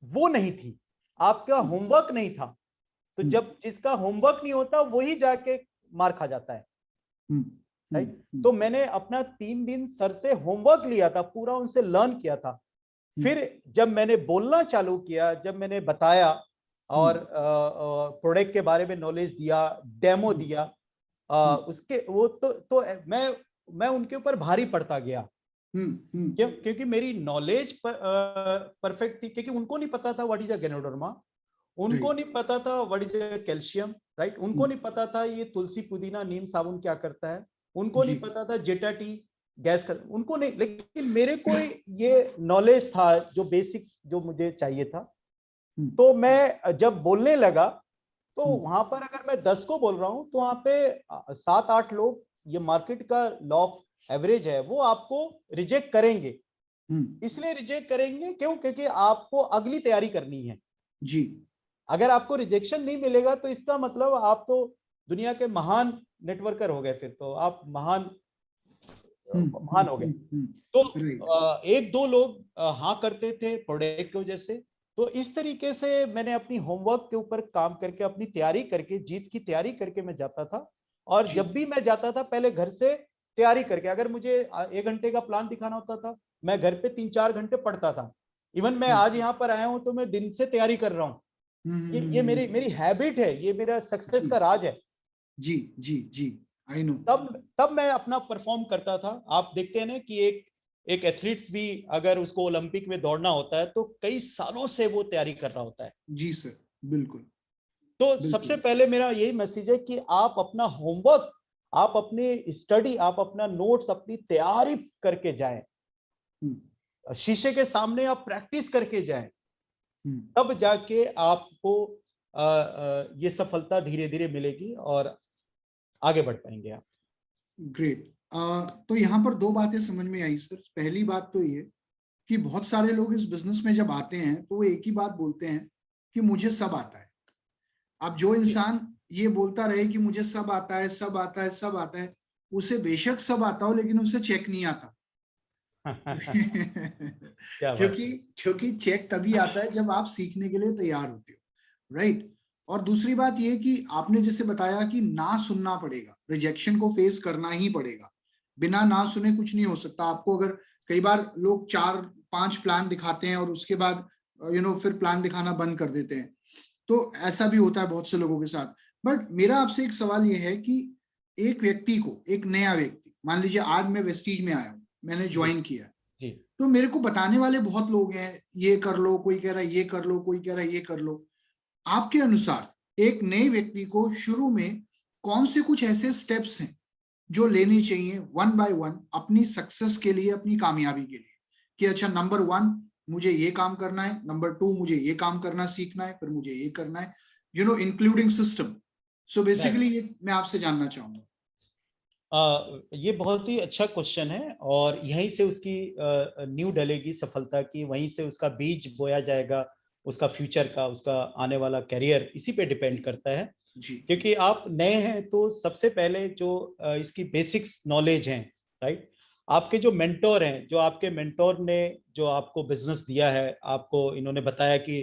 वो नहीं थी, आपका होमवर्क नहीं था। तो जब जिसका होमवर्क नहीं होता वही जाके मार खा जाता है, राइट। तो मैंने अपना 3 दिन सर से होमवर्क लिया था, पूरा उनसे लर्न किया था। फिर जब मैंने बोलना चालू किया, जब मैंने बताया और प्रोडक्ट के बारे में नॉलेज दिया, डेमो दिया, उसके वो तो मैं उनके ऊपर भारी पड़ता गया। क्यों? क्योंकि मेरी नॉलेज परफेक्ट थी, क्योंकि उनको नहीं पता था व्हाट इज अ गैनोडर्मा, उनको नहीं पता था what is a calcium, right. उनको नहीं पता था ये तुलसी पुदीना नीम साबुन क्या करता है, उनको नहीं पता था जेटा टी गैस कर, उनको नहीं, लेकिन मेरे को ये नॉलेज था जो बेसिक जो मुझे चाहिए था। तो मैं जब बोलने लगा तो वहां पर अगर मैं 10 को बोल रहा हूं तो वहां पे 7-8 लोग, ये मार्केट का लॉ ऑफ एवरेज है, वो आपको रिजेक्ट करेंगे। इसलिए रिजेक्ट करेंगे क्यों? क्योंकि आपको अगली तैयारी करनी है जी। अगर आपको रिजेक्शन नहीं मिलेगा तो इसका मतलब आप तो दुनिया के महान नेटवर्कर हो गए, फिर तो आप महान हो गए। तो 1-2 लोग हाँ करते थे प्रोडक्ट की वजह से। तो इस तरीके से मैंने अपनी होमवर्क के ऊपर काम करके, अपनी तैयारी करके, जीत की तैयारी करके मैं जाता था। और जब भी मैं जाता था पहले घर से तैयारी करके, अगर मुझे 1 घंटे का प्लान दिखाना होता था, मैं घर पे 3-4 घंटे पढ़ता था। इवन मैं आज यहाँ पर आया हूँ तो मैं दिन से तैयारी कर रहा हूँ। ये मेरी हैबिट है, ये मेरा सक्सेस का राज है जी। जी जी आई नो। तब मैं अपना परफॉर्म करता था। आप देखते हैं ना कि एक एथलीट्स भी अगर उसको ओलंपिक में दौड़ना होता है तो कई सालों से वो तैयारी कर रहा होता है जी सर। बिल्कुल। तो सबसे पहले मेरा यही मैसेज है कि आप अपना होमवर्क, आप अपनी स्टडी, आप अपना नोट्स, अपनी तैयारी करके जाएं, शीशे के सामने आप प्रैक्टिस करके जाएं, तब जाके आपको ये सफलता धीरे धीरे मिलेगी और आगे बढ़ पाएंगे आप। ग्रेट। तो यहाँ पर 2 बातें समझ में आई सर। पहली बात तो ये कि बहुत सारे लोग इस बिजनेस में जब आते हैं तो वो एक ही बात बोलते हैं कि मुझे सब आता है। अब जो इंसान ये बोलता रहे कि मुझे सब आता है, सब आता है, सब आता है, उसे बेशक सब आता हो लेकिन उसे चेक नहीं आता। क्योंकि चेक तभी आता है जब आप सीखने के लिए तैयार होते हो, राइट। और दूसरी बात ये कि आपने जैसे बताया कि ना सुनना पड़ेगा, रिजेक्शन को फेस करना ही पड़ेगा, बिना ना सुने कुछ नहीं हो सकता। आपको अगर कई बार लोग 4-5 प्लान दिखाते हैं और उसके बाद फिर प्लान दिखाना बंद कर देते हैं, तो ऐसा भी होता है बहुत से लोगों के साथ। बट मेरा आपसे एक सवाल ये है कि एक व्यक्ति को, एक नया व्यक्ति, मान लीजिए आज मैं वेस्टीज में आया हूँ, मैंने ज्वाइन किया, तो मेरे को बताने वाले बहुत लोग हैं, ये कर लो, कोई कह रहा है ये कर लो, कोई कह रहा है ये कर लो। आपके अनुसार एक नए व्यक्ति को शुरू में कौन से कुछ ऐसे स्टेप्स हैं जो लेनी चाहिए 1 by 1 अपनी सक्सेस के लिए, अपनी कामयाबी के लिए, कि अच्छा नंबर 1 मुझे ये काम करना है, नंबर 2 मुझे ये काम करना सीखना है, फिर मुझे ये करना है, इंक्लूडिंग सिस्टम। सो बेसिकली ये मैं आपसे जानना चाहूंगा। ये बहुत ही अच्छा क्वेश्चन है और यहीं से उसकी नींव डलेगी सफलता की, वहीं से उसका बीज बोया जाएगा, उसका फ्यूचर का, उसका आने वाला करियर इसी पे डिपेंड करता है जी। क्योंकि आप नए हैं तो सबसे पहले जो इसकी बेसिक्स नॉलेज हैं, राइट। आपके जो मेंटोर हैं, जो आपके मेंटोर ने जो आपको बिजनेस दिया है, आपको इन्होंने बताया कि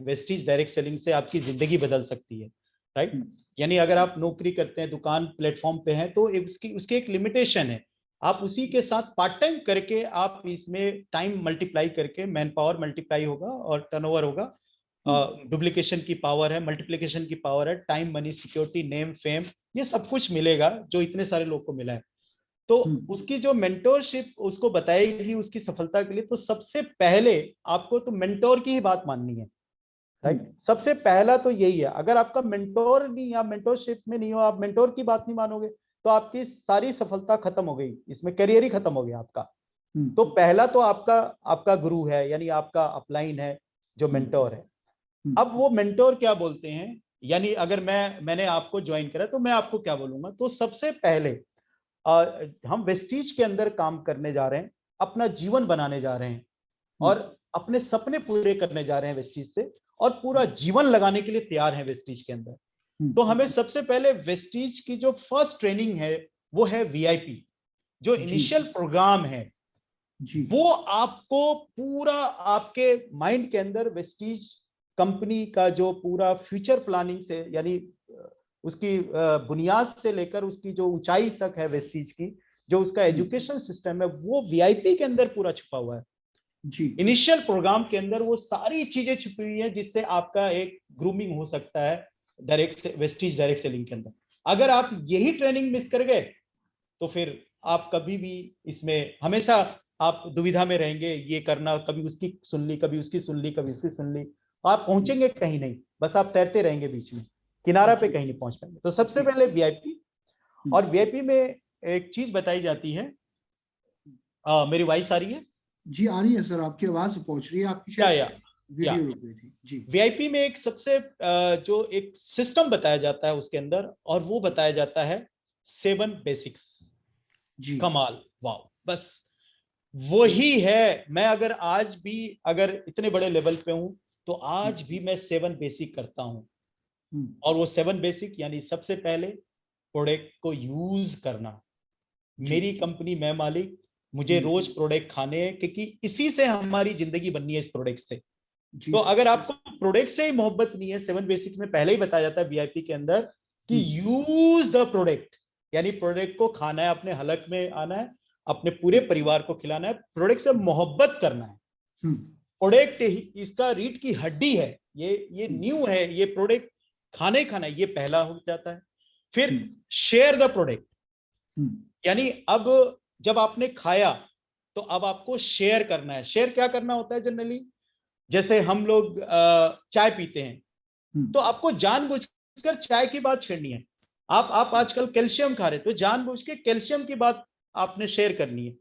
वेस्टीज डायरेक्ट सेलिंग से आपकी जिंदगी बदल सकती है, राइट। यानी अगर आप नौकरी करते हैं, दुकान प्लेटफॉर्म पे हैं, तो उसकी एक लिमिटेशन है। आप उसी के साथ पार्ट टाइम करके आप इसमें टाइम मल्टीप्लाई करके, मैन पावर मल्टीप्लाई होगा और टर्नओवर होगा। डुप्लीकेशन की पावर है, मल्टीप्लिकेशन की पावर है, time, money, security, name, fame, ये सब कुछ मिलेगा जो इतने सारे लोग को मिला है। तो उसकी जो मेंटोरशिप उसको बताएगी उसकी सफलता के लिए, तो सबसे पहले आपको तो मेंटोर की ही बात माननी है, राइट। सबसे पहला तो यही है। अगर आपका मेंटोर नहीं, या मेंटोरशिप में नहीं हो, आप मेंटोर की बात नहीं मानोगे, तो आपकी सारी सफलता खत्म हो गई, इसमें करियर ही खत्म हो गया आपका। तो पहला तो आपका गुरु है, यानी आपका अपलाइन है जो मेंटोर है। अब वो मेंटोर क्या बोलते हैं, यानी अगर मैंने आपको ज्वाइन करा तो मैं आपको क्या बोलूंगा, तो सबसे पहले हम वेस्टीज के अंदर काम करने जा रहे हैं, अपना जीवन बनाने जा रहे हैं और अपने सपने पूरे करने जा रहे हैं वेस्टीज से, और पूरा जीवन लगाने के लिए तैयार हैं वेस्टीज के अंदर। तो हमें सबसे पहले वेस्टीज की जो फर्स्ट ट्रेनिंग है वो है वीआईपी, जो इनिशियल प्रोग्राम है वो आपको पूरा आपके माइंड के अंदर वेस्टीज कंपनी का जो पूरा फ्यूचर प्लानिंग से, यानी उसकी बुनियाद से लेकर उसकी जो ऊंचाई तक है वेस्टीज की, जो उसका एजुकेशन सिस्टम है वो वीआईपी के अंदर पूरा छुपा हुआ है जी। इनिशियल प्रोग्राम के अंदर वो सारी चीजें छुपी हुई हैं जिससे आपका एक ग्रूमिंग हो सकता है डायरेक्ट वेस्टीज डायरेक्ट सेलिंग के अंदर। अगर आप यही ट्रेनिंग मिस कर गए तो फिर आप कभी भी इसमें हमेशा आप दुविधा में रहेंगे, ये करना, कभी उसकी सुन ली, कभी उसकी सुन ली, कभी उसकी सुन ली, आप पहुंचेंगे कहीं नहीं, बस आप तैरते रहेंगे बीच में, किनारा पे कहीं नहीं पहुंच पाएंगे। तो सबसे पहले वीआईपी, और वीआईपी में एक चीज बताई जाती है, मेरी वॉइस आ रही है? जी आ रही है सर, आपकी आवाज पहुंच रही है, आपकी शायद वीडियो रुक गई थी जी। वीआईपी में एक सबसे जो एक सिस्टम बताया जाता है उसके अंदर, और वो बताया जाता है 7 बेसिक्स जी। कमाल, वाव, बस वही है। मैं अगर आज भी अगर इतने बड़े लेवल पे हूं तो आज भी मैं 7 बेसिक करता हूं, और वो 7 बेसिक यानी सबसे पहले प्रोडक्ट को यूज करना। मेरी कंपनी, मैं मालिक, मुझे रोज प्रोडक्ट खाने हैं क्योंकि इसी से हमारी जिंदगी बननी है, इस प्रोडक्ट से। तो अगर आपको प्रोडक्ट से ही मोहब्बत नहीं है, 7 बेसिक्स में पहले ही बताया जाता है वीआईपी के अंदर कि यूज द प्रोडक्ट, यानी प्रोडक्ट को खाना है, अपने हलक में आना है, अपने पूरे परिवार को खिलाना है, प्रोडक्ट से मोहब्बत करना है। प्रोडक्ट इसका रीढ़ की हड्डी है, ये न्यू है, ये प्रोडक्ट खाना है, ये पहला हो जाता है। फिर शेयर द प्रोडक्ट, यानी अब जब आपने खाया तो अब आपको शेयर करना है। शेयर क्या करना होता है जनरली, जैसे हम लोग चाय पीते हैं तो आपको जानबूझकर चाय की बात छेड़नी है। आप आजकल कैल्शियम खा रहे हैं तो जानबूझ के कैल्शियम की बात आपने शेयर करनी है।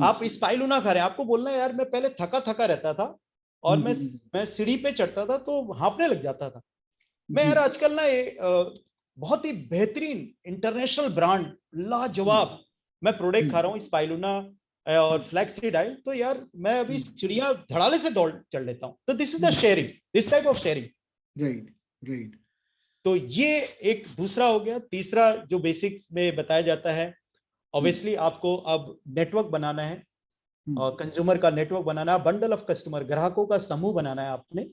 आप स्पाइरुलिना खा रहे हैं, आपको बोलना है यार मैं पहले थका थका रहता था और मैं सीढ़ी पे चढ़ता था तो हांफने लग जाता था। मैं यार आजकल ना बहुत ही बेहतरीन इंटरनेशनल ब्रांड लाजवाब मैं प्रोडक्ट खा रहा हूँ, स्पाइरुलिना और फ्लैक्सीड ऑयल, तो यार मैं अभी चिड़िया धड़ाले से दौड़ चढ़ लेता हूँ। तो this is the sharing, this type of sharing. Right. तो ये एक दूसरा हो गया। तीसरा जो बेसिक्स में बताया जाता है, ऑब्वियसली आपको अब नेटवर्क बनाना है, और कंज्यूमर का नेटवर्क बनाना है, बंडल ऑफ कस्टमर, ग्राहकों का समूह बनाना है आपने।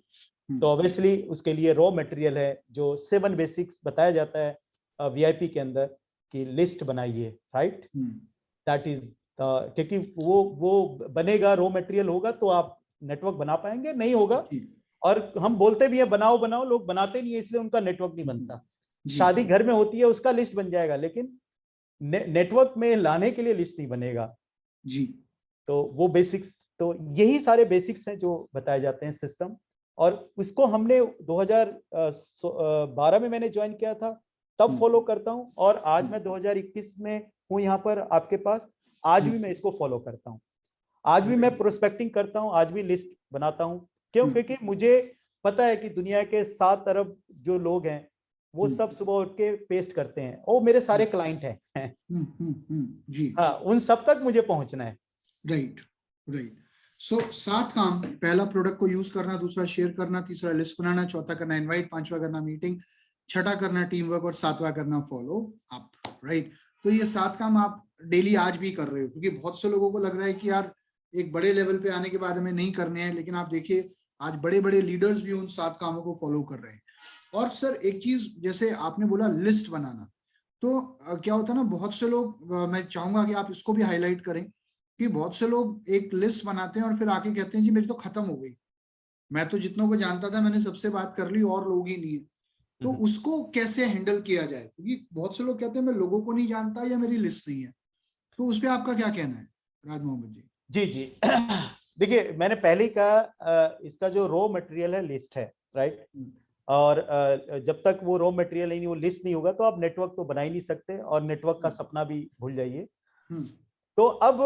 तो ऑब्वियसली उसके लिए रॉ मटेरियल है जो 7 बेसिक्स बताया जाता है वीआईपी के अंदर कि लिस्ट बनाइए, राइट। दैट इज क्योंकि वो बनेगा, रॉ मटेरियल होगा तो आप नेटवर्क बना पाएंगे, नहीं होगा। और हम बोलते भी है बनाओ बनाओ, लोग बनाते नहीं है इसलिए उनका नेटवर्क नहीं बनता। शादी घर में होती है उसका लिस्ट बन जाएगा, लेकिन नेटवर्क में लाने के लिए लिस्ट नहीं बनेगा जी। तो वो बेसिक्स, तो यही सारे बेसिक्स हैं जो बताए जाते हैं सिस्टम। और उसको हमने 2012 में मैंने ज्वाइन किया था, तब फॉलो करता हूं, और आज मैं 2021 में हूं यहाँ पर आपके पास, आज भी मैं इसको फॉलो करता हूं। आज भी मैं प्रोस्पेक्टिंग करता हूं, आज भी लिस्ट बनाता हूं। क्यों? क्योंकि मुझे पता है कि दुनिया के 7 अरब जो लोग हैं वो सब सुबह उठ के पेस्ट करते हैं, वो मेरे सारे क्लाइंट हैं जी। हाँ, उन सब तक मुझे पहुंचना है। राइट। सो 7 काम, पहला प्रोडक्ट को यूज करना, दूसरा शेयर करना, तीसरा लिस्ट बनाना, चौथा करना इनवाइट, 5वां करना मीटिंग, 6वां करना टीम वर्क, और 7वां करना फॉलो अप। राइट। तो ये 7 काम आप डेली आज भी कर रहे हो, क्योंकि बहुत से लोगों को लग रहा है कि यार एक बड़े लेवल पे आने के बाद हमें नहीं करने हैं, लेकिन आप देखिए आज बड़े बड़े लीडर्स भी उन 7 कामों को फॉलो कर रहे हैं। और सर एक चीज, जैसे आपने बोला लिस्ट बनाना, तो क्या होता है ना, बहुत से लोग, मैं चाहूंगा कि आप इसको भी हाईलाइट करें कि बहुत से लोग एक लिस्ट बनाते हैं और फिर आके कहते हैं जी मेरी तो खत्म हो गई, मैं तो जितनों को जानता था मैंने सबसे बात कर ली और लोग ही नहीं है। तो उसको कैसे हैंडल किया जाए, क्योंकि बहुत से लोग कहते हैं मैं लोगों को नहीं जानता या मेरी लिस्ट नहीं है। तो उस पर आपका क्या कहना है राज मोहम्मद जी? जी देखिए, मैंने पहले ही कहा इसका जो रॉ मटेरियल है लिस्ट है, राइट। और जब तक वो रॉ मटेरियल नहीं, वो लिस्ट नहीं होगा तो आप नेटवर्क तो बना ही नहीं सकते, और नेटवर्क का सपना भी भूल जाइए। तो अब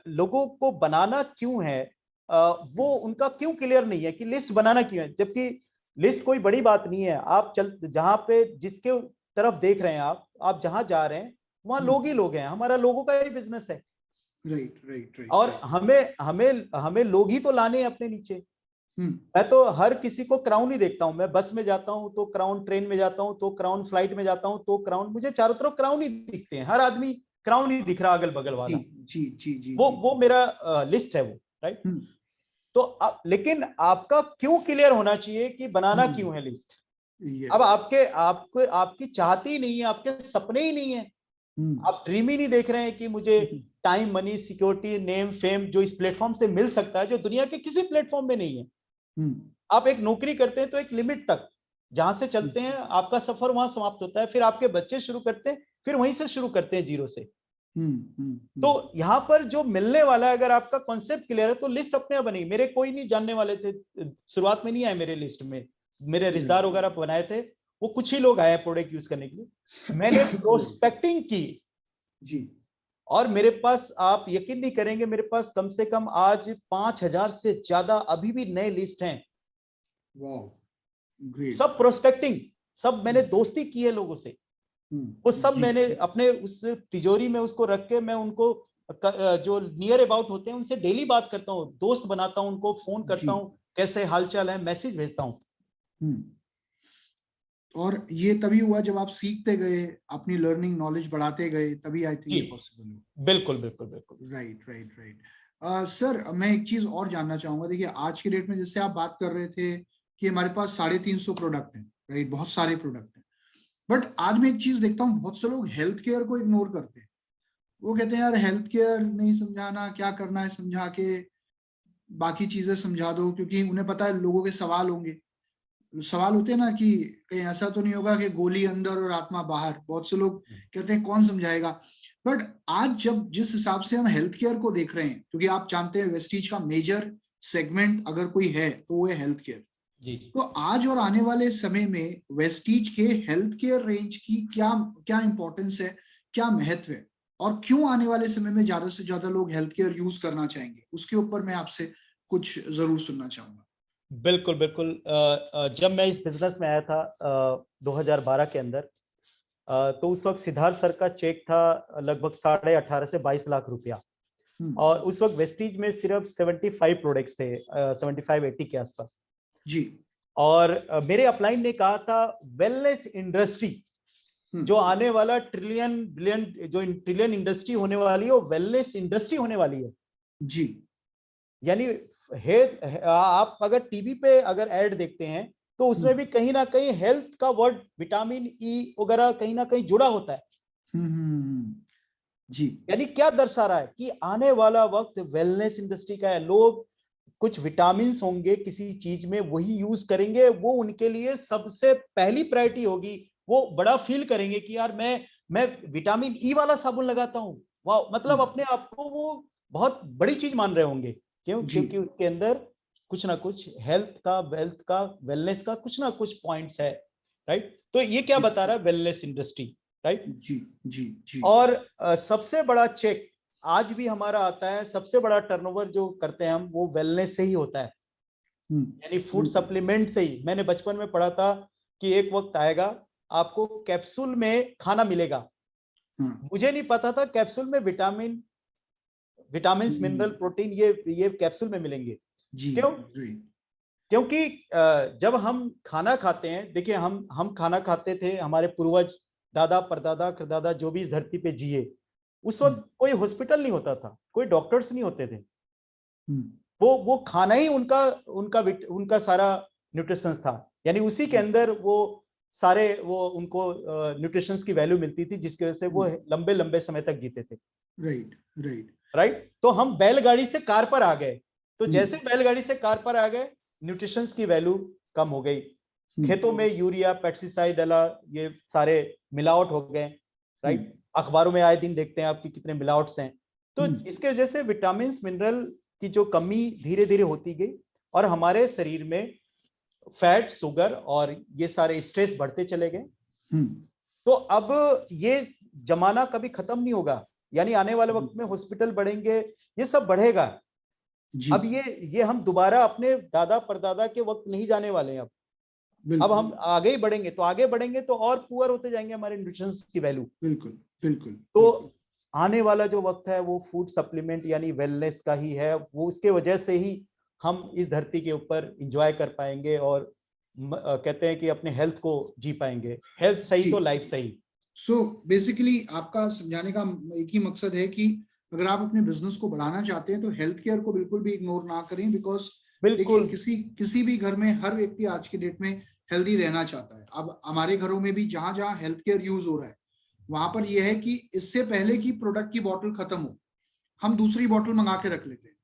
लोगों को बनाना क्यों है, वो उनका क्यों क्लियर नहीं है कि लिस्ट बनाना क्यों है, जबकि लिस्ट कोई बड़ी बात नहीं है। आप जहां पे जिसके तरफ देख रहे हैं, आप जहां जा रहे हैं वहां लोग ही लोग हैं, हमारा लोगों का ही बिजनेस है। राइट। और हमें लोग ही तो लाने हैं अपने नीचे। मैं तो हर किसी को क्राउन ही देखता हूँ। मैं बस में जाता हूँ तो क्राउन, ट्रेन में जाता हूँ तो क्राउन, फ्लाइट में जाता हूँ तो क्राउन, मुझे चारों तरफ क्राउन ही दिखते हैं। हर आदमी क्राउन ही दिख रहा अगल बगल वाला। जी जी जी वो मेरा लिस्ट है वो, राइट। तो लेकिन आपका क्यों क्लियर होना चाहिए कि बनाना क्यों है लिस्ट। अब आपकी चाहती ही नहीं है, आपके सपने ही नहीं है, आप ड्रीम ही नहीं देख रहे हैं कि मुझे time, money, security, name, fame जो इस प्लेटफॉर्म से मिल सकता है, जो दुनिया के किसी प्लेटफॉर्म में नहीं है। आप एक नौकरी करते हैं तो एक लिमिट तक जहां से चलते हैं, आपका सफर वहां समाप्त होता है, फिर आपके बच्चे शुरू करते हैं, फिर वहीं से शुरू करते हैं जीरो से। तो यहाँ पर जो मिलने वाला है, अगर आपका कॉन्सेप्ट क्लियर है तो लिस्ट अपने आप बनेगी। मेरे कोई नहीं जानने वाले थे, शुरुआत में नहीं आए मेरे लिस्ट में, मेरे रिश्तेदार वगैरह बनाए थे, वो कुछ ही लोग आए प्रोडक्ट यूज करने के लिए। मैंने प्रोस्पेक्टिंग की जी, और मेरे पास, आप यकीन नहीं करेंगे, मेरे पास कम से कम आज 5,000 से ज्यादा अभी भी नए लिस्ट हैं। सब प्रोस्पेक्टिंग, सब मैंने दोस्ती की है लोगों से, वो सब मैंने अपने उस तिजोरी में उसको रख के, मैं उनको जो नियर अबाउट होते हैं उनसे डेली बात करता हूँ, दोस्त बनाता हूँ, उनको फोन करता हूँ, कैसे हालचाल है, मैसेज भेजता हूँ। और ये तभी हुआ जब आप सीखते गए, अपनी लर्निंग नॉलेज बढ़ाते गए, तभी आई थिंक ये पॉसिबल हुआ। बिल्कुल बिल्कुल बिल्कुल, राइट राइट राइट। सर, मैं एक चीज और जानना चाहूंगा। देखिए, आज की डेट में जैसे आप बात कर रहे थे कि हमारे पास 350 प्रोडक्ट हैं, राइट, बहुत सारे प्रोडक्ट हैं, बट आज मैं एक चीज देखता हूँ, बहुत से लोग हेल्थ केयर को इग्नोर करते हैं। वो कहते हैं यार हेल्थ केयर नहीं समझाना, क्या करना है समझा के, बाकी चीजें समझा दो, क्योंकि उन्हें पता है लोगों के सवाल होंगे। सवाल होते हैं ना कि कहीं ऐसा तो नहीं होगा कि गोली अंदर और आत्मा बाहर। बहुत से लोग कहते हैं कौन समझाएगा। बट आज जब जिस हिसाब से हम हेल्थ केयर को देख रहे हैं, क्योंकि आप जानते हैं वेस्टीज का मेजर सेगमेंट अगर कोई है तो वो है हेल्थ केयर। तो आज और आने वाले समय में वेस्टीज के हेल्थ केयर रेंज की क्या क्या इंपॉर्टेंस है, क्या महत्व है, और क्यों आने वाले समय में ज्यादा से ज्यादा लोग हेल्थ केयर यूज करना चाहेंगे, उसके ऊपर मैं आपसे कुछ जरूर सुनना चाहूंगा। बिल्कुल बिल्कुल। जब मैं इस बिजनेस में आया था 2012 के अंदर, तो उस वक्त सिद्धार्थ सर का चेक था लगभग 18.5 से 22 लाख रुपया, और उस वक्त वेस्टीज में सिर्फ 75 प्रोडक्ट्स थे, 75-80 के आसपास जी। और मेरे अपलाइन ने कहा था वेलनेस इंडस्ट्री जो आने वाला ट्रिलियन बिलियन, जो ट्रिलियन इंडस्ट्री होने वाली है, वो वेलनेस इंडस्ट्री होने वाली है जी। यानी आप अगर टीवी पे अगर एड देखते हैं तो उसमें भी कहीं ना कहीं हेल्थ का वर्ड, विटामिन ई वगैरह कहीं ना कहीं जुड़ा होता है। जी। यानी क्या दर्शा रहा है कि आने वाला वक्त वेलनेस इंडस्ट्री का है। लोग कुछ विटामिन होंगे किसी चीज में, वही यूज करेंगे, वो उनके लिए सबसे पहली प्रायोरिटी होगी। वो बड़ा फील करेंगे कि यार मैं विटामिन ई वाला साबुन लगाता हूँ, वाह, मतलब अपने आप को वो बहुत बड़ी चीज मान रहे होंगे। क्यों? क्योंकि उसके अंदर कुछ ना कुछ हेल्थ का, वेल्थ का, वेलनेस का कुछ ना कुछ पॉइंट्स है, राइट। तो ये क्या बता रहा है वेलनेस इंडस्ट्री, राइट। जी जी जी। और सबसे बड़ा चेक आज भी हमारा आता है, सबसे बड़ा टर्नओवर जो करते हैं हम वो वेलनेस से ही होता है, यानी फूड सप्लीमेंट से ही। मैंने बचपन में पढ़ा था कि एक वक्त आएगा आपको कैप्सूल में खाना मिलेगा। मुझे नहीं पता था कैप्सूल में विटामिन, मिनरल, प्रोटीन ये कैप्सूल में मिलेंगे। क्यों? क्योंकि जब हम खाना खाते हैं, देखिए हम खाना खाते थे, हमारे पूर्वज, दादा परदादा दादा जो भी इस धरती पे जिए, उस वक्त कोई हॉस्पिटल नहीं होता था, कोई डॉक्टर्स नहीं होते थे। वो खाना ही उनका सारा न्यूट्रिशंस था, यानी उसी के अंदर वो सारे वो उनको न्यूट्रिशंस की वैल्यू मिलती थी, जिसकी वजह से वो लंबे लंबे समय तक जीते थे। Right right right. तो हम बैलगाड़ी से कार पर आ गए, तो जैसे बैलगाड़ी से कार पर आ गए न्यूट्रिशंस की वैल्यू कम हो गई, खेतों में यूरिया, पेस्टिसाइड डाला, ये सारे मिलावट हो गए, राइट। अखबारों में आए दिन देखते हैं आपकी कितने मिलावट्स हैं। तो इसके वजह से विटामिन मिनरल की जो कमी धीरे धीरे होती गई और हमारे शरीर में फैट, शुगर और ये सारे स्ट्रेस बढ़ते चले गए। तो अब ये जमाना कभी खत्म नहीं होगा, यानी आने वाले वक्त में हॉस्पिटल बढ़ेंगे, ये सब बढ़ेगा। अब ये हम दोबारा अपने दादा परदादा के वक्त नहीं जाने वाले हैं। अब हम आगे ही बढ़ेंगे, तो आगे बढ़ेंगे तो और पुअर होते जाएंगे हमारे न्यूट्रिशंस की वैल्यू। बिल्कुल बिल्कुल। तो आने वाला जो वक्त है वो फूड सप्लीमेंट यानी वेलनेस का ही है। वो उसके वजह से ही हम इस धरती के ऊपर एंजॉय कर पाएंगे और कहते हैं कि अपने हेल्थ को जी पाएंगे। हेल्थ सही तो लाइफ सही। सो बेसिकली आपका समझाने का एक ही मकसद है कि अगर आप अपने बिजनेस को बढ़ाना चाहते हैं तो हेल्थ केयर को बिल्कुल भी इग्नोर ना करें, बिकॉज देखिए किसी भी घर में हर व्यक्ति आज की डेट में हेल्दी रहना चाहता है। अब हमारे घरों में भी जहां जहां हेल्थ केयर यूज हो रहा है वहां पर यह है कि इससे पहले कि प्रोडक्ट की बॉटल खत्म हो हम दूसरी बॉटल मंगा के रख लेते हैं।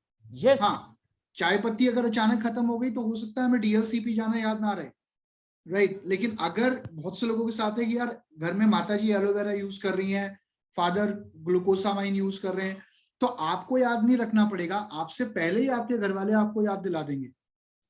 yes. हाँ, चाय पत्ती अगर अचानक खत्म हो गई तो हो सकता है हमें डीएलसीपी जाना याद ना रहे, राइट। लेकिन अगर बहुत से लोगों के साथ है कि यार घर में माता जी एलोवेरा यूज कर रही हैं, फादर ग्लूकोसामाइन यूज कर रहे हैं, तो आपको याद नहीं रखना पड़ेगा, आपसे पहले ही आपके घर वाले आपको याद दिला देंगे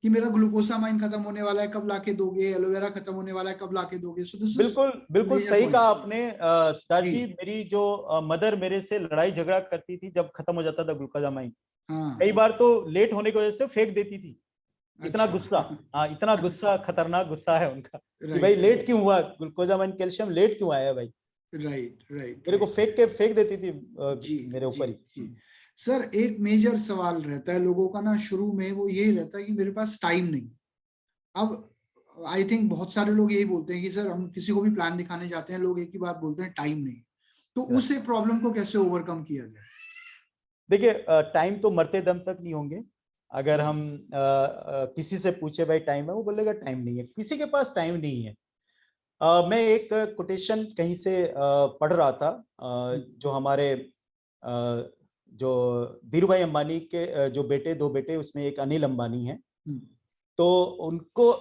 कि मेरा ग्लूकोसामाइन खत्म होने वाला है, कब लाके दोगे, एलोवेरा खत्म होने वाला है, कब लाके दोगे। सो दिस बिल्कुल बिल्कुल सही कहा आपने सिद्धार्थ जी। जी। मेरी जो मदर मेरे से लड़ाई झगड़ा करती थी जब खत्म हो जाता था ग्लूकोसामाइन, कई बार तो लेट होने की वजह से फेंक देती थी। इतना गुस्सा, हाँ इतना गुस्सा, खतरनाक गुस्सा है उनका कि भाई लेट क्यों हुआ, ग्लूकोसामाइन कैल्शियम लेट क्यों आया भाई। राइट मेरे को फेंक देती थी मेरे ऊपर ही। सर एक मेजर सवाल रहता है लोगों का ना शुरू में, वो यही रहता है कि मेरे पास टाइम नहीं। अब आई थिंक बहुत सारे लोग यही बोलते हैं कि सर हम किसी को भी प्लान दिखाने जाते हैं, लोग एक ही बात बोलते हैं, टाइम नहीं। तो उस प्रॉब्लम को कैसे ओवरकम किया जाए? देखिए टाइम तो मरते दम तक नहीं होंगे। अगर हम किसी से पूछे भाई टाइम है, वो बोलेगा टाइम नहीं है, किसी के पास टाइम नहीं है। मैं एक कोटेशन कहीं से पढ़ रहा था, जो हमारे जो धीरू भाई अंबानी के जो बेटे, दो बेटे, उसमें एक अनिल अंबानी है। तो उनको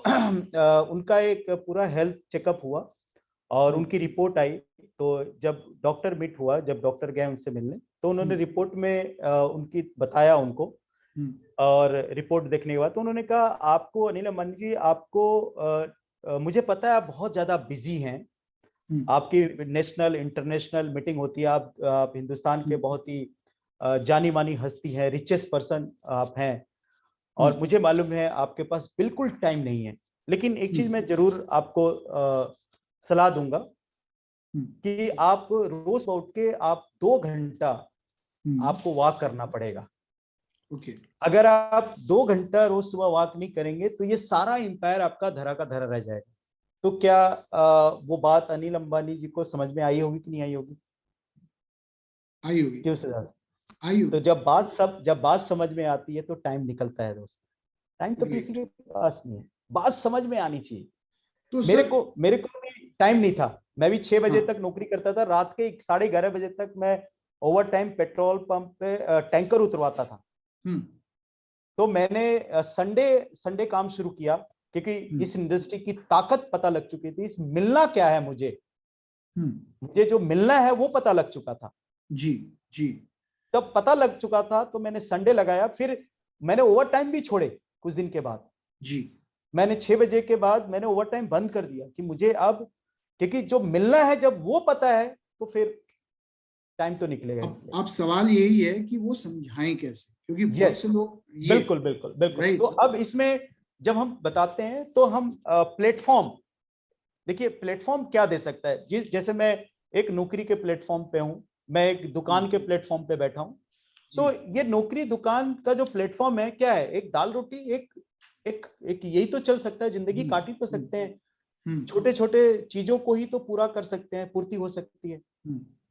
उनका एक पूरा हेल्थ चेकअप हुआ और उनकी रिपोर्ट आई। तो जब डॉक्टर मीट हुआ, जब डॉक्टर गए उनसे मिलने, तो उन्होंने रिपोर्ट में उनकी बताया उनको, और रिपोर्ट देखने के बाद तो उन्होंने कहा आपको अनिल अंबानी जी, आपको मुझे पता है आप बहुत ज्यादा बिजी हैं, आपकी नेशनल इंटरनेशनल मीटिंग होती है, आप हिंदुस्तान के बहुत ही जानी मानी हस्ती हैं, रिचेस्ट पर्सन आप हैं, और मुझे मालूम है आपके पास बिल्कुल टाइम नहीं है। लेकिन एक चीज मैं जरूर आपको सलाह दूंगा कि आप रोज उठ के आप 2 घंटा आपको वॉक करना पड़ेगा। अगर आप 2 घंटा रोज सुबह वॉक नहीं करेंगे तो ये सारा एम्पायर आपका धरा का धरा रह जाएगा। तो क्या वो बात अनिल अंबानी जी को समझ में आई होगी कि नहीं आई होगी? आई होगी। क्यों सर? तो जब बात समझ में आती है तो टाइम निकलता है दोस्त। टाइम तो किसी के पास नहीं है, बात समझ में आनी चाहिए। तो मेरे को भी टाइम नहीं था। मैं भी 6 बजे तक नौकरी करता था, रात के 11:30 बजे तक मैं ओवर टाइम पेट्रोल पंप पे टैंकर उतरवाता था। तो मैंने संडे काम शुरू किया, क्योंकि इस इंडस्ट्री की ताकत पता लग चुकी थी, इस मिलना क्या है मुझे जो मिलना है वो पता लग चुका था। जी तब पता लग चुका था, तो मैंने संडे लगाया। फिर मैंने ओवर टाइम भी छोड़े कुछ दिन के बाद। मैंने 6 बजे के बाद मैंने ओवर टाइम बंद कर दिया कि मुझे अब, क्योंकि जो मिलना है जब वो पता है तो फिर टाइम तो निकलेगा। अब सवाल यही है कि वो समझाएं कैसे, क्योंकि बहुत से लोग बिल्कुल। तो अब इसमें जब हम बताते हैं तो हम प्लेटफॉर्म, देखिए प्लेटफॉर्म क्या दे सकता है। जैसे मैं एक नौकरी के प्लेटफॉर्म पे हूं, मैं एक दुकान के प्लेटफॉर्म पे बैठा हूं, तो ये नौकरी दुकान का जो प्लेटफॉर्म है क्या है, एक दाल रोटी, एक यही तो चल सकता है, जिंदगी काट ही तो सकते हैं, छोटे छोटे चीजों को ही तो पूरा कर सकते हैं, पूर्ति हो सकती है।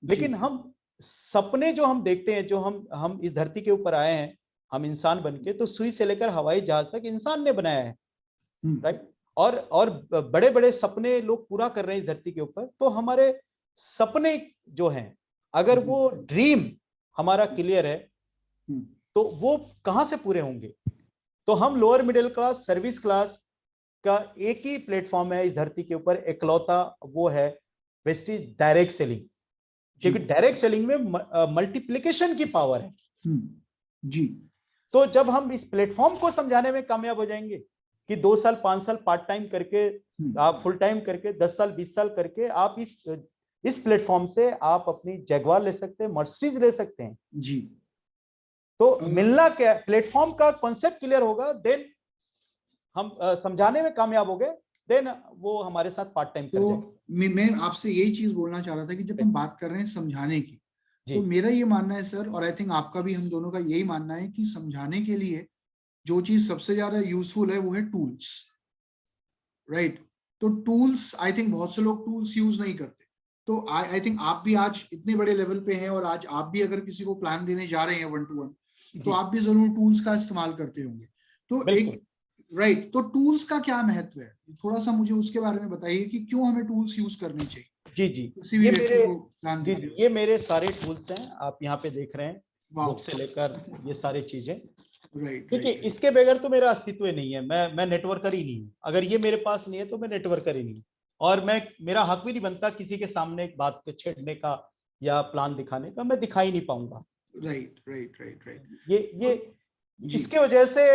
लेकिन हम सपने जो हम देखते हैं, जो हम इस धरती के ऊपर आए हैं, हम इंसान बनके, तो सुई से लेकर हवाई जहाज तक इंसान ने बनाया है, राइट। और बड़े बड़े सपने लोग पूरा कर रहे हैं इस धरती के ऊपर। तो हमारे सपने जो हैं, अगर वो ड्रीम हमारा क्लियर है तो वो कहां से पूरे होंगे? तो हम lower middle class, service class का एक ही प्लेटफॉर्म है इस धरती के ऊपर, इकलौता, वो है वेस्टेज डायरेक्ट सेलिंग। क्योंकि डायरेक्ट सेलिंग में मल्टीप्लिकेशन की पावर है। जी। तो जब हम इस प्लेटफॉर्म को समझाने में कामयाब हो जाएंगे कि 2 साल 5 साल पार्ट टाइम करके, आप फुल टाइम करके, 10 साल 20 साल करके, आप इस प्लेटफॉर्म से आप अपनी जगुआर ले सकते हैं, मर्सिडीज ले सकते हैं। जी। तो मिलना क्या, प्लेटफॉर्म का कॉन्सेप्ट क्लियर होगा, देन हम समझाने में कामयाब हो गए, देन वो हमारे साथ पार्ट टाइम कर जाएंगे। मैं आपसे यही चीज बोलना चाह रहा था कि जब हम बात कर रहे हैं समझाने की, तो मेरा ये मानना है सर, और आई थिंक आपका भी, हम दोनों का यही मानना है कि समझाने के लिए जो चीज सबसे ज्यादा यूजफुल है वो है टूल्स, राइट। तो टूल्स आई थिंक बहुत से लोग टूल्स यूज नहीं करते। तो आई थिंक आप भी आज इतने बड़े लेवल पे हैं और आज आप भी अगर किसी को प्लान देने जा रहे हैं 1-to-1, तो आप भी जरूर टूल्स का इस्तेमाल करते होंगे। तो एक राइट, तो टूल्स का क्या महत्व है, थोड़ा सा मुझे उसके बारे में बताइए कि क्यों हमें टूल्स यूज करने चाहिए जी जी, किसी भी व्यक्ति को प्लान जी देते। ये मेरे सारे टूल्स हैं, आप यहाँ पे देख रहे हैं, वाह, बुक से लेकर ये सारी चीजें। राइट, देखिए इसके बगैर तो मेरा अस्तित्व ही नहीं है, मैं नेटवर्कर ही नहीं हूँ। अगर ये मेरे पास नहीं है तो मैं नेटवर्कर ही नहीं हूँ, और मेरा हक भी नहीं बनता किसी के सामने एक बात को छेड़ने का या प्लान दिखाने का, मैं दिखा ही नहीं पाऊंगा। Right right right right. ये इसके वजह से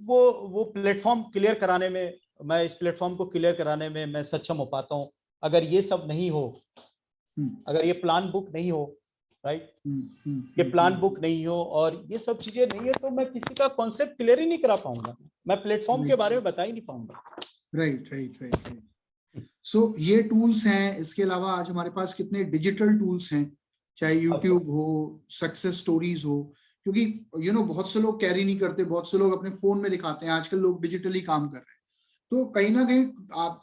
वो प्लेटफॉर्म क्लियर कराने में, मैं इस प्लेटफॉर्म को क्लियर कराने में मैं सक्षम हो पाता हूँ। अगर ये सब नहीं हो, अगर ये प्लान बुक नहीं हो, राइट, ये प्लान बुक नहीं हो और ये सब चीजें नहीं है, तो मैं किसी का कॉन्सेप्ट क्लियर ही नहीं करा पाऊंगा, मैं प्लेटफॉर्म के बारे में बता ही नहीं पाऊंगा। Right right right right. So ये टूल्स हैं, इसके अलावा आज हमारे पास कितने डिजिटल टूल्स हैं, चाहे यूट्यूब हो, सक्सेस स्टोरीज हो, क्योंकि बहुत से लोग कैरी नहीं करते, बहुत से लोग अपने फोन में दिखाते हैं, आजकल लोग डिजिटली काम कर रहे हैं। तो कहीं ना कहीं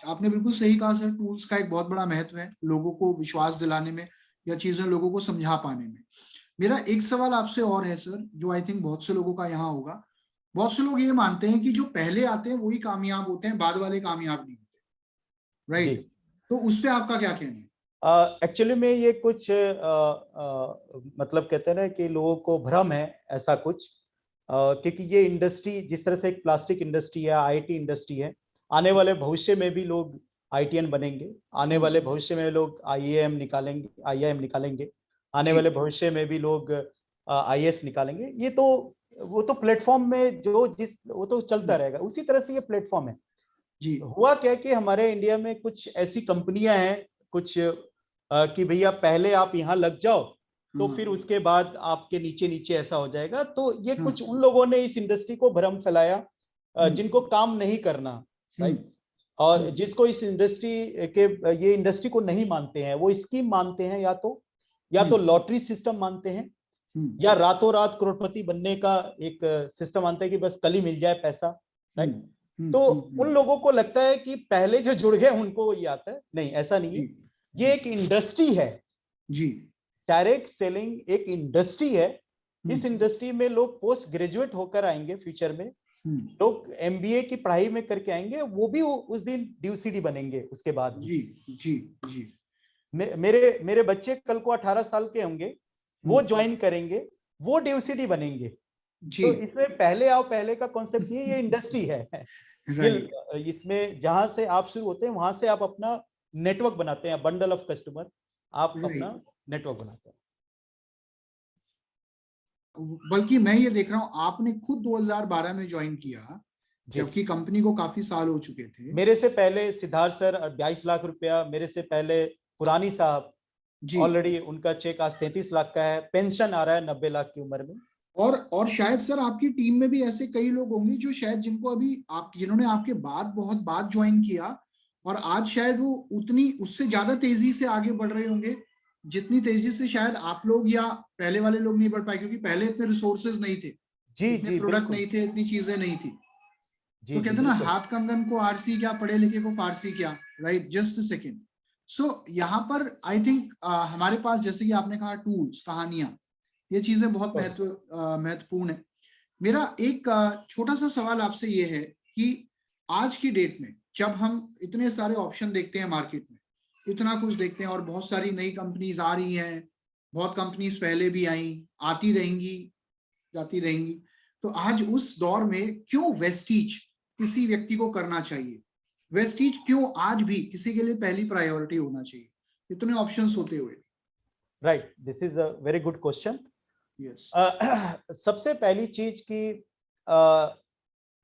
आपने बिल्कुल सही कहा सर, टूल्स का एक बहुत बड़ा महत्व है लोगों को विश्वास दिलाने में या चीजें लोगों को समझा पाने में। मेरा एक सवाल आपसे और है सर, जो आई थिंक बहुत से लोगों का यहाँ होगा। बहुत से लोग ये मानते हैं कि जो पहले आते हैं वही कामयाब होते हैं, बाद वाले कामयाब नहीं होते, राइट। तो उस पर आपका क्या कहना है? एक्चुअली में ये कुछ मतलब कहते हैं ना कि लोगों को भ्रम है ऐसा कुछ, क्योंकि ये इंडस्ट्री जिस तरह से एक प्लास्टिक इंडस्ट्री है, आईटी इंडस्ट्री है, आने वाले भविष्य में भी लोग आईटीएन बनेंगे, आने वाले भविष्य में लोग आईआईएम निकालेंगे, आने वाले भविष्य में भी लोग आईएएस निकालेंगे। ये तो वो तो प्लेटफॉर्म में वो तो चलता रहेगा, उसी तरह से ये प्लेटफॉर्म है जी। हुआ क्या कि हमारे इंडिया में कुछ ऐसी कंपनियां हैं कुछ कि भैया पहले आप यहाँ लग जाओ तो फिर उसके बाद आपके नीचे नीचे ऐसा हो जाएगा। तो ये कुछ उन लोगों ने इस इंडस्ट्री को भ्रम फैलाया जिनको काम नहीं करना, राइट, और जिसको इस इंडस्ट्री के ये इंडस्ट्री को नहीं मानते हैं, वो स्कीम मानते हैं, या तो लॉटरी सिस्टम मानते हैं, या रातों रात करोड़पति बनने का एक सिस्टम मानते हैं कि बस कल ही मिल जाए पैसा, राइट। तो उन लोगों को लगता है कि पहले जो जुड़ गए उनको ये आता है। नहीं, ऐसा नहीं है। ये एक इंडस्ट्री है जी, डायरेक्ट सेलिंग एक इंडस्ट्री है। इस इंडस्ट्री में लोग पोस्ट ग्रेजुएट होकर आएंगे, फ्यूचर में लोग एमबीए की पढ़ाई में करके आएंगे, वो भी उस दिन ड्यूसीडी बनेंगे उसके बाद जी जी जी। मेरे बच्चे कल को 18 साल के होंगे, वो ज्वाइन करेंगे, वो ड्यूसीडी बनेंगे जी। तो इसमें पहले आओ पहले का कॉन्सेप्ट नहीं है, ये इंडस्ट्री है इसमें जहां से आप शुरू होते हैं वहां से आप अपना नेटवर्क बनाते हैं, बंडल ऑफ कस्टमर, आप अपना नेटवर्क बनाते हैं। बल्कि मैं ये देख रहा हूं आपने खुद 2012 में ज्वाइन किया, जबकि कंपनी को काफी साल हो चुके थे। मेरे से पहले सिद्धार्थ सर 22 लाख रुपया, मेरे से पहले पुरानी साहब ऑलरेडी उनका चेक आज 33 लाख का है, पेंशन आ रहा है 90 लाख की उम्र में। और शायद सर आपकी टीम में भी ऐसे कई लोग होंगे जो शायद जिनको अभी जिन्होंने आपके बाद बहुत बाद ज्वाइन किया और आज शायद वो उससे ज्यादा तेजी से आगे बढ़ रहे होंगे जितनी तेजी से शायद आप लोग या पहले वाले लोग नहीं बढ़ पाए, क्योंकि पहले इतने रिसोर्सेज नहीं थे, इतने प्रोडक्ट नहीं थे, इतनी चीजें नहीं थी। तो कहते ना हाथ कंगन को आरसी क्या, पढ़े लिखे को फारसी क्या, राइट, जस्ट अ सेकेंड। सो यहाँ पर आई थिंक हमारे पास जैसे कि आपने कहा टूल्स, कहानियां, ये चीजें बहुत महत्वपूर्ण है। मेरा एक छोटा सा सवाल आपसे ये है कि आज की डेट में जब हम इतने सारे ऑप्शन देखते हैं मार्केट में, इतना कुछ देखते हैं और बहुत सारी नई कंपनीज आ रही हैं, बहुत कंपनीज पहले भी आई, आती रहेंगी, जाती रहेंगी, तो आज उस दौर में क्यों वेस्टीज किसी व्यक्ति को करना चाहिए? वेस्टीज क्यों आज भी किसी के लिए पहली प्रायोरिटी होना चाहिए इतने ऑप्शंस होते हुए? Right, this is a very good question. सबसे पहली चीज कि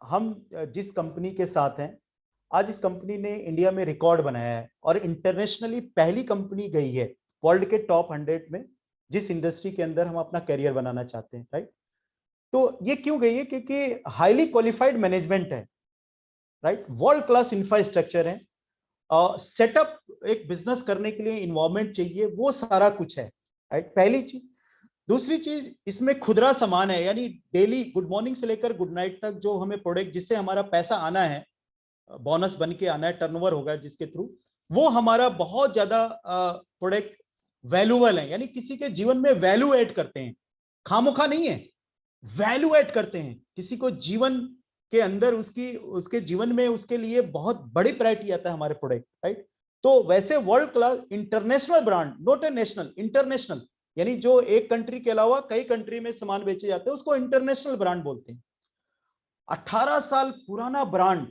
हम जिस कंपनी के साथ हैं, आज इस कंपनी ने इंडिया में रिकॉर्ड बनाया है और इंटरनेशनली पहली कंपनी गई है वर्ल्ड के टॉप 100 में, जिस इंडस्ट्री के अंदर हम अपना करियर बनाना चाहते हैं, राइट। तो ये क्यों गई है? क्योंकि हाईली क्वालिफाइड मैनेजमेंट है, राइट, वर्ल्ड क्लास इंफ्रास्ट्रक्चर है, सेटअप एक बिजनेस करने के लिए इन्वायरमेंट चाहिए, वो सारा कुछ है, राइट, पहली चीज। दूसरी चीज, इसमें खुदरा सामान है, यानी डेली गुड मॉर्निंग से लेकर गुड नाइट तक जो हमें प्रोडक्ट, जिससे हमारा पैसा आना है, बोनस बन के आना है, टर्नओवर होगा जिसके थ्रू, वो हमारा बहुत ज्यादा प्रोडक्ट वैल्यूएबल है, यानी किसी के जीवन में वैल्यू ऐड करते हैं, खामोखा नहीं है, वैल्यू ऐड करते हैं किसी को जीवन के अंदर, उसके जीवन में उसके लिए बहुत बड़ी प्रायोरिटी आता है हमारे प्रोडक्ट, राइट। तो वैसे world class international brand, not a national, international, यानी जो एक कंट्री के अलावा कई कंट्री में सामान बेचे जाते हैं, उसको इंटरनेशनल ब्रांड बोलते हैं। 18 साल पुराना ब्रांड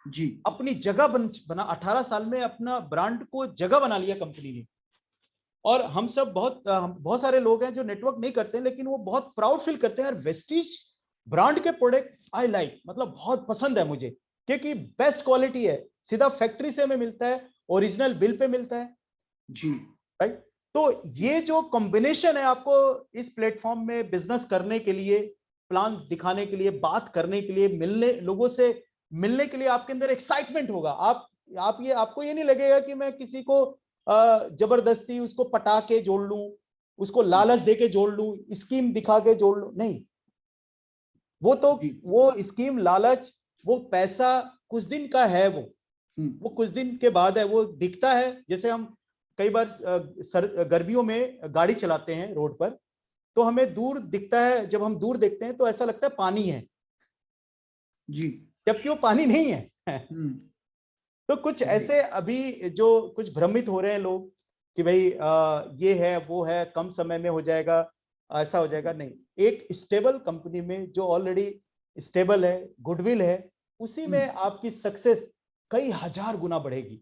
जी अपनी जगह बना, 18 साल में अपना ब्रांड को जगह बना लिया कंपनी ने। और हम सब बहुत सारे लोग हैं जो नेटवर्क नहीं करते, लेकिन वो बहुत प्राउड फील करते हैं, यार वेस्टीज ब्रांड के प्रोडक्ट आई लाइक, मतलब बहुत पसंद है मुझे, क्योंकि बेस्ट क्वालिटी है, सीधा फैक्ट्री से हमें मिलता है, ओरिजिनल बिल पे मिलता है जी, राइट। तो ये जो कॉम्बिनेशन है, आपको इस प्लेटफॉर्म में बिजनेस करने के लिए, प्लान दिखाने के लिए, बात करने के लिए, लोगों से मिलने के लिए आपके अंदर एक्साइटमेंट होगा। आपको ये नहीं लगेगा कि मैं किसी को जबरदस्ती उसको पटा के जोड़ लूं, उसको लालच दे के जोड़ लूं, स्कीम दिखा के जोड़ लूं, नहीं। वो स्कीम, लालच, वो पैसा कुछ दिन का है, वो कुछ दिन के बाद है, वो दिखता है। जैसे हम कई बार गर्मियों में गाड़ी चलाते हैं रोड पर, तो हमें दूर दिखता है, जब हम दूर देखते हैं तो ऐसा लगता है पानी है जी, जबकि वो पानी नहीं है। तो कुछ ऐसे अभी जो कुछ भ्रमित हो रहे हैं लोग कि भाई ये है वो है, कम समय में हो जाएगा, ऐसा हो जाएगा, नहीं। एक स्टेबल कंपनी में जो ऑलरेडी स्टेबल है, गुडविल है, उसी में आपकी सक्सेस कई हजार गुना बढ़ेगी।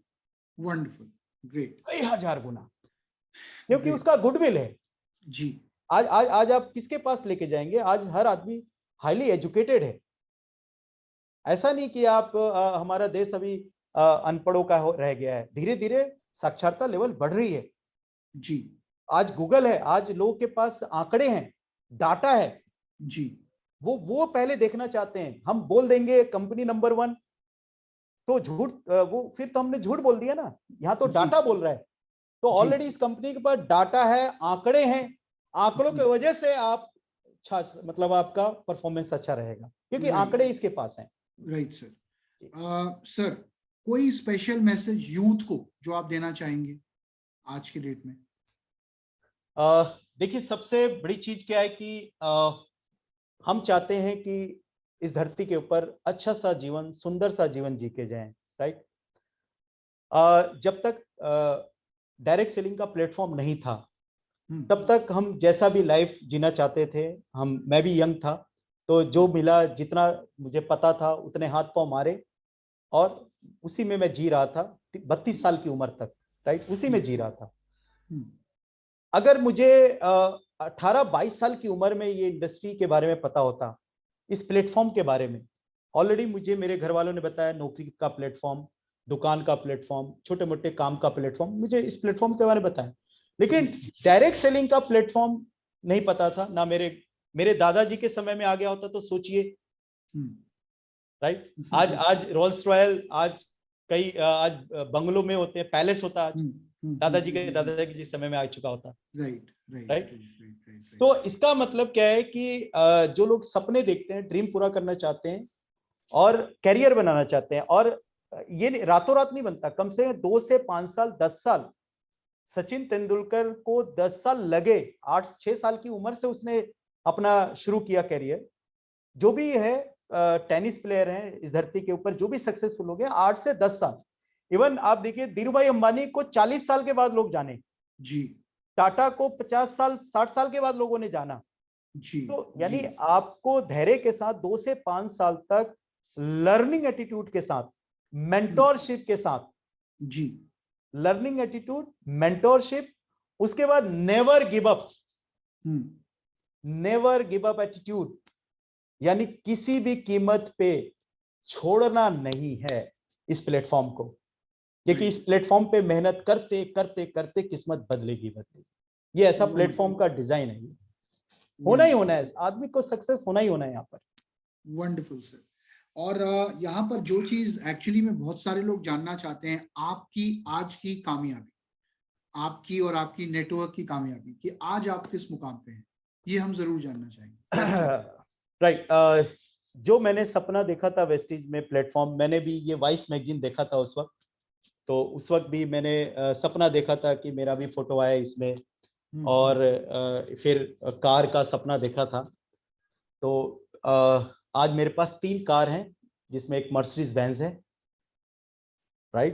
वंडरफुल, ग्रेट, कई हजार गुना, क्योंकि उसका गुडविल है जी। आज आप किसके पास लेके जाएंगे? आज हर आदमी हाईली एजुकेटेड है। ऐसा नहीं कि आप हमारा देश अभी अनपढ़ों का रह गया है, धीरे धीरे साक्षरता लेवल बढ़ रही है जी, आज गूगल है, आज लोगों के पास आंकड़े हैं, डाटा है जी, वो पहले देखना चाहते हैं। हम बोल देंगे कंपनी नंबर 1 तो झूठ, वो फिर तो हमने झूठ बोल दिया ना, यहाँ तो डाटा बोल रहा है। तो ऑलरेडी इस कंपनी के पास डाटा है, आंकड़े हैं, आंकड़ों की वजह से आप मतलब आपका परफॉर्मेंस अच्छा रहेगा, क्योंकि आंकड़े इसके पास हैं। Right sir. सर, कोई स्पेशल मैसेज यूथ को जो आप देना चाहेंगे आज के डेट में? देखिए, सबसे बड़ी चीज क्या है कि हम चाहते हैं कि इस धरती के ऊपर अच्छा सा जीवन, सुंदर सा जीवन जी के जाएं, राइट। जब तक डायरेक्ट सेलिंग का प्लेटफॉर्म नहीं था, तब तक हम जैसा भी लाइफ जीना चाहते थे, मैं भी यंग था, तो जो मिला, जितना मुझे पता था, उतने हाथ पांव मारे और उसी में मैं जी रहा था 32 साल की उम्र तक, राइट, उसी में जी रहा था। अगर मुझे 18-22 साल की उम्र में ये इंडस्ट्री के बारे में पता होता, इस प्लेटफॉर्म के बारे में, ऑलरेडी मुझे मेरे घर वालों ने बताया, नौकरी का प्लेटफॉर्म, दुकान का प्लेटफॉर्म, छोटे मोटे काम का प्लेटफॉर्म, मुझे इस प्लेटफॉर्म के बारे में बताया, लेकिन डायरेक्ट सेलिंग का प्लेटफॉर्म नहीं पता था ना। मेरे दादाजी के समय में आ गया होता तो सोचिए, राइट। आज रोल्स रॉयल, आज बंगलों में होते हैं, पैलेस होता है, दादाजी के दादाजी समय में आ चुका होता, राइट। तो इसका मतलब क्या है कि जो लोग सपने देखते हैं, ड्रीम पूरा करना चाहते हैं और कैरियर बनाना चाहते हैं, और ये रातों रात नहीं बनता, कम से 2 से 5 साल, 10 साल। सचिन तेंदुलकर को 10 साल लगे, 8-6 साल की उम्र से उसने अपना शुरू किया कैरियर। जो भी है टेनिस प्लेयर हैं इस धरती के ऊपर, जो भी सक्सेसफुल हो गए, 8 से 10 साल। इवन आप देखिए, धीरू भाई अंबानी को 40 साल के बाद लोग जाने जी, टाटा को 50 साल, 60 साल के बाद लोगों ने जाना जी। तो यानी आपको धैर्य के साथ 2 से 5 साल तक लर्निंग एटीट्यूड के साथ, मेंटोरशिप के साथ जी, लर्निंग एटीट्यूड, मेंटोरशिप, उसके बाद never give up, never give up attitude, यानी किसी भी कीमत पे छोड़ना नहीं है इस प्लेटफॉर्म को, क्योंकि इस प्लेटफॉर्म पे मेहनत करते करते करते किस्मत बदलेगी। ये ऐसा प्लेटफॉर्म का डिजाइन है, होना ही होना है, आदमी को सक्सेस होना ही होना है यहाँ पर। Wonderful sir. और यहाँ पर जो चीज एक्चुअली में बहुत सारे लोग जानना चाहते हैं, आपकी आज की कामयाबी, आपकी और आपकी नेटवर्क की कामयाबी, कि आज आप किस मुकाम पे हैं, ये हम जरूर जानना चाहेंगे। राइट, जो मैंने सपना देखा था वेस्टीज में प्लेटफॉर्म, मैंने भी ये वाइस मैगजीन देखा था उस वक्त। तो उस वक्त भी मैंने सपना देखा था कि मेरा भी फोटो आया इसमें, और फिर कार का सपना देखा था। तो आज मेरे पास 3 कार हैं, जिसमें एक मर्सिडीज बेंज है। राइट,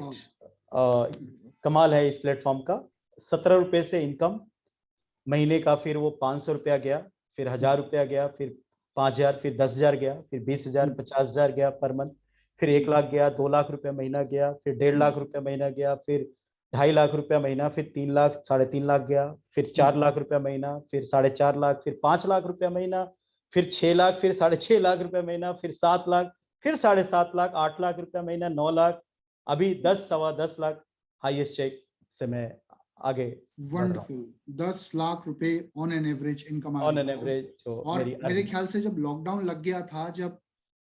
कमाल है इस प्लेटफॉर्म का। 17 रुपए से इनकम महीने का, फिर वो 500 रुपया गया, फिर 1000 रुपया गया, फिर 5000, फिर 10,000 गया, फिर 20,000, 50,000 गया पर मंथ, फिर 1 लाख गया, 2 लाख रुपया महीना गया, फिर 1.5 लाख रुपया महीना गया, फिर 2.5 लाख रुपया महीना, फिर 3 लाख, 3.5 लाख गया, फिर 4 लाख रुपया महीना, फिर 4.5 लाख, फिर 5 लाख रुपया महीना, फिर 6 लाख, फिर 6.5 लाख रुपया महीना, फिर 7 लाख, फिर 7.5 लाख, 8 लाख रुपया महीना, 9 लाख, अभी 10, सवा 10 लाख हाईएस्ट चेक से मैं आगे। वंडरफुल, 10 लाख रुपए on an average income on an average. और मेरे ख्याल से जब लॉकडाउन लग गया था, जब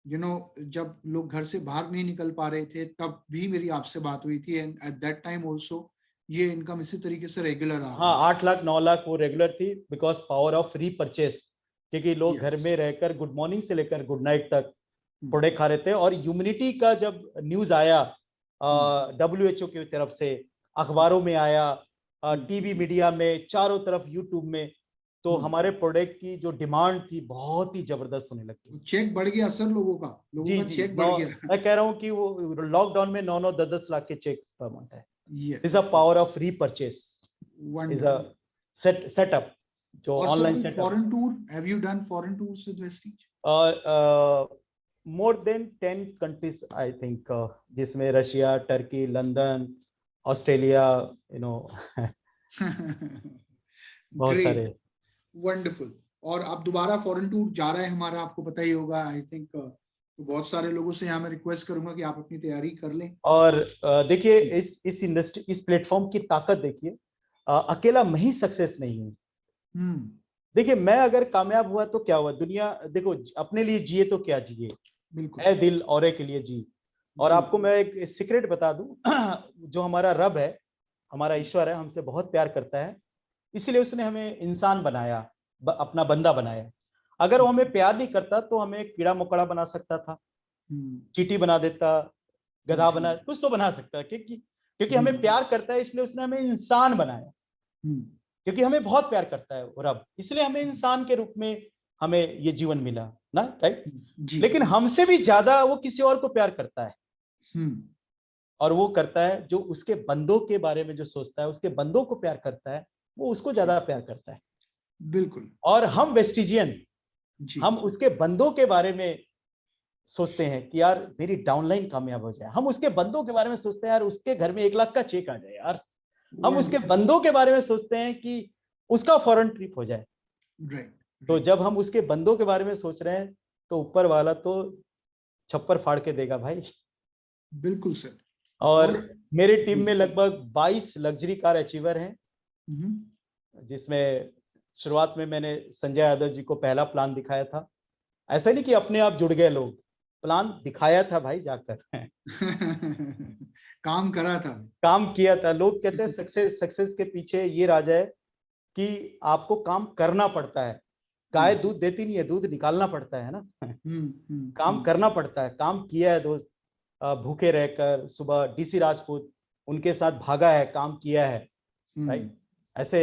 जब लोग घर से बाहर नहीं निकल पा रहे थे, तब भी मेरी आपसे बात हुई थी, and at that time also ये इनकम इसी तरीके से रेगुलर आ। हाँ, 8 लाख 9 लाख वो रेगुलर थी, बिकॉज पावर ऑफ रीपरचेस, क्योंकि लोग घर में रहकर गुड मॉर्निंग से लेकर गुड नाइट तक प्रोडक्ट खा रहे थे। और ह्यूमिनिटी का जब न्यूज आया WHO की तरफ से, अखबारों में आया, टीवी मीडिया में, चारों तरफ यूट्यूब में, तो हमारे प्रोडक्ट की जो डिमांड थी बहुत ही जबरदस्त होने लगी। चेक बढ़ गया सर, लोगों का चेक बढ़ गया। मैं कह रहा हूँ कि वो लॉकडाउन में 9-9, 10-10 लाख के चेक्स पर मंथ है। Yes. Is a power of repurchase, is a setup जो online setup. Foreign tour, have you done foreign tours with Vestige? More than 10 countries I think, जिसमें रशिया, टर्की, लंदन, ऑस्ट्रेलिया, बहुत सारे। Wonderful. और आप दोबारा foreign tour जा रहे हैं हमारा, आपको पता ही होगा आई थिंक, तो बहुत सारे लोगों से यहाँ मैं रिक्वेस्ट करूंगा कि आप अपनी तैयारी कर लें। और देखिए इस इंडस्ट्री, इस प्लेटफॉर्म की ताकत देखिए, अकेला मैं ही सक्सेस नहीं हूँ। देखिए, मैं अगर कामयाब हुआ तो क्या हुआ, दुनिया देखो अपने लिए जिए तो क्या जिए, है दिल औरे के लिए जी। और आपको मैं एक सीक्रेट बता दूं, जो हमारा रब है, हमारा ईश्वर है, हमसे बहुत प्यार करता है, इसलिए उसने हमें इंसान बनाया, अपना बंदा बनाया। अगर वो हमें प्यार नहीं करता तो हमें कीड़ा मकोड़ा बना सकता था, चींटी बना देता, गधा बना, कुछ तो बना सकता है, क्योंकि हमें प्यार करता है, इसलिए उसने हमें इंसान बनाया। क्योंकि हमें बहुत प्यार करता है वो रब, इसलिए हमें इंसान के रूप में हमें ये जीवन मिला ना, राइट। लेकिन हमसे भी ज्यादा वो किसी और को प्यार करता है, और वो करता है जो उसके बंदों के बारे में जो सोचता है, उसके बंदों को प्यार करता है, वो उसको ज्यादा प्यार करता है। बिल्कुल। और हम वेस्टिजियन, हम उसके बंदों के बारे में सोचते हैं कि यार मेरी डाउनलाइन कामयाब हो जाए, हम उसके बंदों के बारे में सोचते हैं यार उसके घर में 1 लाख का चेक आ जाए यार, हम उसके बंदों के बारे में सोचते हैं कि उसका फॉरेन ट्रिप हो जाए। तो जब हम उसके बंदों के बारे में सोच रहे हैं तो ऊपर वाला तो छप्पर फाड़ के देगा भाई। बिल्कुल सर। और मेरी टीम में लगभग 22 लग्जरी कार अचीवर हैं, जिसमें शुरुआत में मैंने संजय यादव जी को पहला प्लान दिखाया था। ऐसा नहीं कि अपने आप जुड़ गए लोग, प्लान दिखाया था भाई जाकर। काम करा था, काम किया था। लोग कहते हैं सक्सेस के पीछे ये राज है कि आपको काम करना पड़ता है। गाय दूध देती नहीं है, दूध निकालना पड़ता है ना। काम करना पड़ता है। काम किया है दोस्त, भूखे रहकर सुबह DC राजपूत उनके साथ भागा है, काम किया है, राइट। ऐसे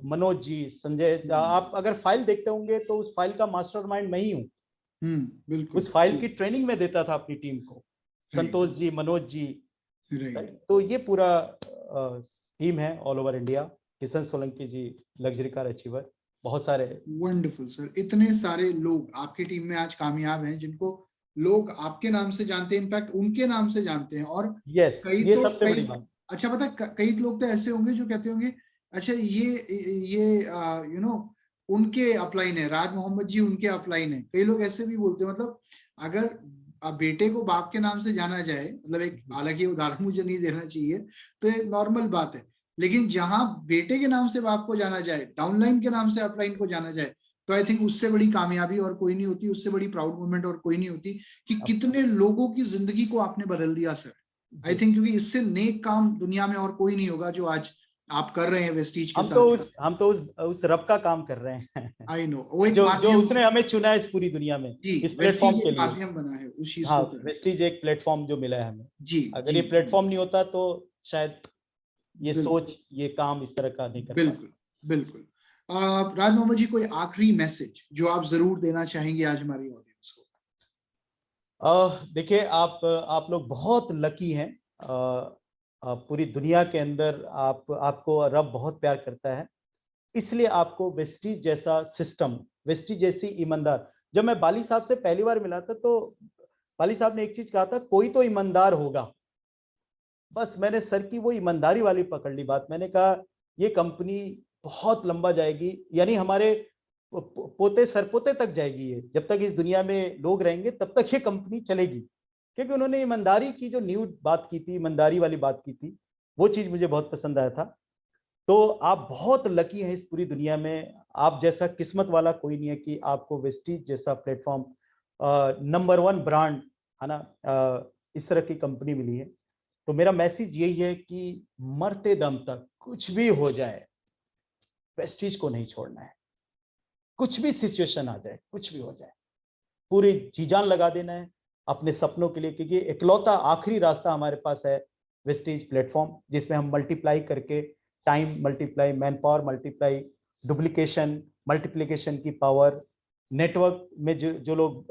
मनोज जी, संजय, आप अगर फाइल देखते होंगे तो उस फाइल का मास्टरमाइंड मैं ही हूँ। बिल्कुल। उस फाइल की ट्रेनिंग में देता था अपनी टीम को, संतोष जी, मनोज जी, तो ये पूरा टीम है all over India. Kishan Solanki ji luxury car achiever, बहुत सारे। वंडरफुल सर, इतने सारे लोग आपकी टीम में आज कामयाब हैं जिनको लोग आपके नाम से जानते हैं, इनफैक्ट उनके नाम से जानते हैं। और ये सबसे बड़ी बात। अच्छा, पता कई लोग तो ऐसे होंगे जो कहते होंगे अच्छा ये उनके अपलाइन है, राज मोहम्मद जी उनके अपलाइन है। कई लोग ऐसे भी बोलते हैं, मतलब अगर बेटे को बाप के नाम से जाना जाए, मतलब एक, हालांकि उदाहरण मुझे नहीं देना चाहिए तो ये नॉर्मल बात है, लेकिन जहां बेटे के नाम से बाप को जाना जाए, डाउनलाइन के नाम से अपलाइन को जाना जाए, तो आई थिंक उससे बड़ी कामयाबी और कोई नहीं होती, उससे बड़ी प्राउड मोमेंट और कोई नहीं होती कि कितने लोगों की जिंदगी को आपने बदल दिया सर। आई थिंक क्योंकि इससे नेक काम दुनिया में और कोई नहीं होगा जो आज आप कर रहे हैं वेस्टीज के हम साथ। तो उस रब का काम कर रहे हैं। आई नो, वो एक जो माध्यम, उसने हमें चुना है इस पूरी दुनिया में, जी, इस प्लेटफॉर्म वेस्टीज के एक लिए। माध्यम बना है उस चीज हाँ, को करने। वेस्टीज एक प्लेटफॉर्म जो मिला है हमें। जी अगर जी ये प्लेटफॉर्म नहीं होता तो शायद ये बिल्कुल सोच, ये काम इस तरह का नहीं कर पाता। बिल्कुल बिल्कुल। राज मोहम्मद जी, कोई आखिरी मैसेज जो आप जरूर देना चाहेंगे आज हमारी ऑडियंस को? देखिए, आप लोग बहुत लकी हैं। पूरी दुनिया के अंदर आपको रब बहुत प्यार करता है, इसलिए आपको वेस्टीज जैसा सिस्टम, वेस्टीज जैसी ईमानदार। जब मैं बाली साहब से पहली बार मिला था तो बाली साहब ने एक चीज कहा था, कोई तो ईमानदार होगा। बस मैंने सर की वो ईमानदारी वाली पकड़ ली बात। मैंने कहा ये कंपनी बहुत लंबा जाएगी, यानी हमारे पोते सरपोते तक जाएगी ये। जब तक इस दुनिया में लोग रहेंगे तब तक ये कंपनी चलेगी, क्योंकि उन्होंने ईमानदारी की जो न्यू बात की थी, ईमानदारी वाली बात की थी, वो चीज मुझे बहुत पसंद आया था। तो आप बहुत लकी हैं इस पूरी दुनिया में। आप जैसा किस्मत वाला कोई नहीं है कि आपको वेस्टीज जैसा प्लेटफॉर्म, नंबर 1 ब्रांड, है ना, इस तरह की कंपनी मिली है। तो मेरा मैसेज यही है कि मरते दम तक कुछ भी हो जाए, वेस्टीज को नहीं छोड़ना है। कुछ भी सिचुएशन आ जाए, कुछ भी हो जाए, पूरी जी जान लगा देना है अपने सपनों के लिए, क्योंकि इकलौता आखिरी रास्ता हमारे पास है वेस्टीज प्लेटफॉर्म, जिसमें हम मल्टीप्लाई करके, time multiply, man power multiply, duplication, multiplication की पावर, नेटवर्क में जो लोग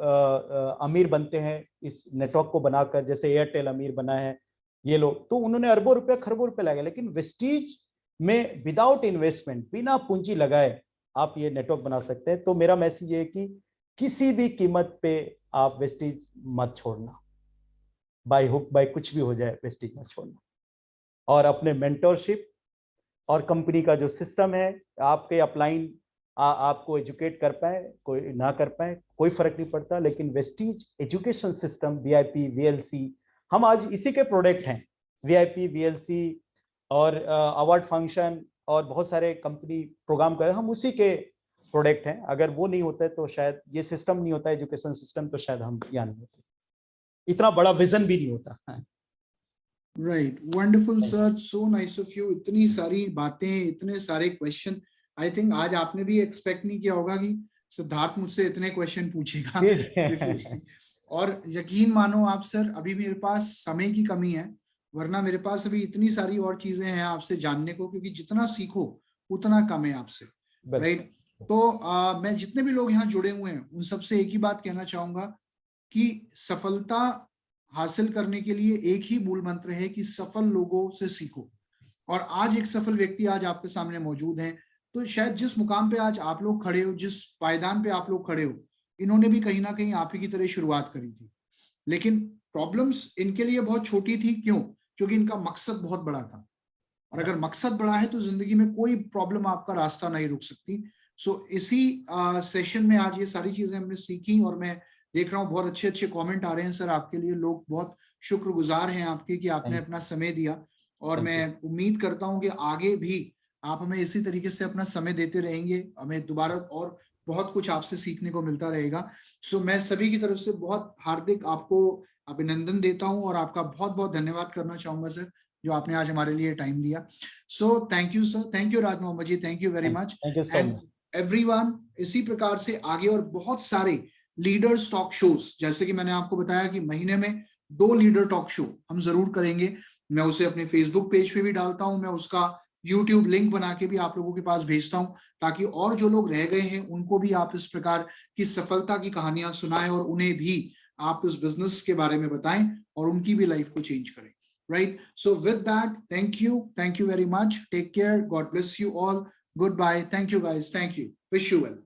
अमीर बनते हैं इस नेटवर्क को बनाकर, जैसे एयरटेल अमीर बना है, ये लोग तो उन्होंने अरबों रुपए खरबों रुपए लगाए, लेकिन वेस्टीज में विदाउट इन्वेस्टमेंट, बिना पूंजी लगाए आप ये नेटवर्क बना सकते हैं। तो मेरा मैसेज ये है कि किसी भी कीमत पे आप वेस्टीज मत छोड़ना, बाय हुक बाय कुछ भी हो जाए वेस्टीज मत छोड़ना। और अपने मेंटरशिप और कंपनी का जो सिस्टम है, आपके अपलाइन आपको एजुकेट कर पाए, कोई ना कर पाए, कोई फर्क नहीं पड़ता, लेकिन Vestige education system, VIP, VLC, हम आज इसी के प्रोडक्ट हैं। वीआईपी, वीएलसी और अवार्ड फंक्शन और बहुत सारे कंपनी प्रोग्राम कर, हम उसी के प्रोडक्ट हैं। अगर वो नहीं होता है तो शायद ये सिस्टम नहीं होता, एजुकेशन सिस्टम, तो शायद हम यहाँ नहीं होते, इतना बड़ा विजन भी नहीं होता। Right, wonderful sir, so nice of you. इतनी सारी बातें, इतने सारे क्वेश्चन, आई थिंक आज आपने भी एक्सपेक्ट नहीं किया होगा कि सिद्धार्थ मुझसे इतने क्वेश्चन पूछेगा। और यकीन मानो आप सर, अभी मेरे पास समय की कमी है, वरना मेरे पास अभी इतनी सारी और चीजें हैं आपसे जानने को, क्योंकि जितना सीखो उतना कम है आपसे, राइट। तो मैं जितने भी लोग यहाँ जुड़े हुए हैं उन सबसे एक ही बात कहना चाहूंगा कि सफलता हासिल करने के लिए एक ही मूल मंत्र है कि सफल लोगों से सीखो। और आज एक सफल व्यक्ति आज आपके सामने मौजूद है, तो शायद जिस मुकाम पे आज आप लोग खड़े हो, जिस पायदान पे आप लोग खड़े हो, इन्होंने भी कहीं ना कहीं आप ही की तरह शुरुआत करी थी, लेकिन प्रॉब्लम्स इनके लिए बहुत छोटी थी। क्यों? क्योंकि इनका मकसद बहुत बड़ा था, और अगर मकसद बड़ा है तो जिंदगी में कोई प्रॉब्लम आपका रास्ता नहीं रुक सकती। सो इसी सेशन में आज ये सारी चीजें हमने सीखी, और मैं देख रहा हूँ बहुत अच्छे अच्छे कमेंट आ रहे हैं सर आपके लिए। लोग बहुत शुक्रगुजार हैं आपके कि आपने अपना समय दिया, और मैं उम्मीद करता हूँ कि आगे भी आप हमें इसी तरीके से अपना समय देते रहेंगे, हमें दोबारा और बहुत कुछ आपसे सीखने को मिलता रहेगा। सो मैं सभी की तरफ से बहुत हार्दिक आपको अभिनंदन देता हूँ, और आपका बहुत बहुत धन्यवाद करना चाहूंगा सर, जो आपने आज हमारे लिए टाइम दिया। So thank you sir, thank you Raj Mohammad ji, thank you very much. And everyone, इसी प्रकार से आगे और बहुत सारे लीडर्स टॉक शोज, जैसे कि मैंने आपको बताया कि महीने में 2 लीडर टॉक शो हम जरूर करेंगे। मैं उसे अपने फेसबुक पेज पे भी डालता हूं, मैं उसका यूट्यूब लिंक बना के भी आप लोगों के पास भेजता हूं, ताकि और जो लोग रह गए हैं उनको भी आप इस प्रकार की सफलता की कहानियां सुनाएं, और उन्हें भी आप इस बिजनेस के बारे में बताएं, और उनकी भी लाइफ को चेंज करें, right. So with that, thank you very much, take care, God bless you all, good bye, thank you guys, thank you, wish you well.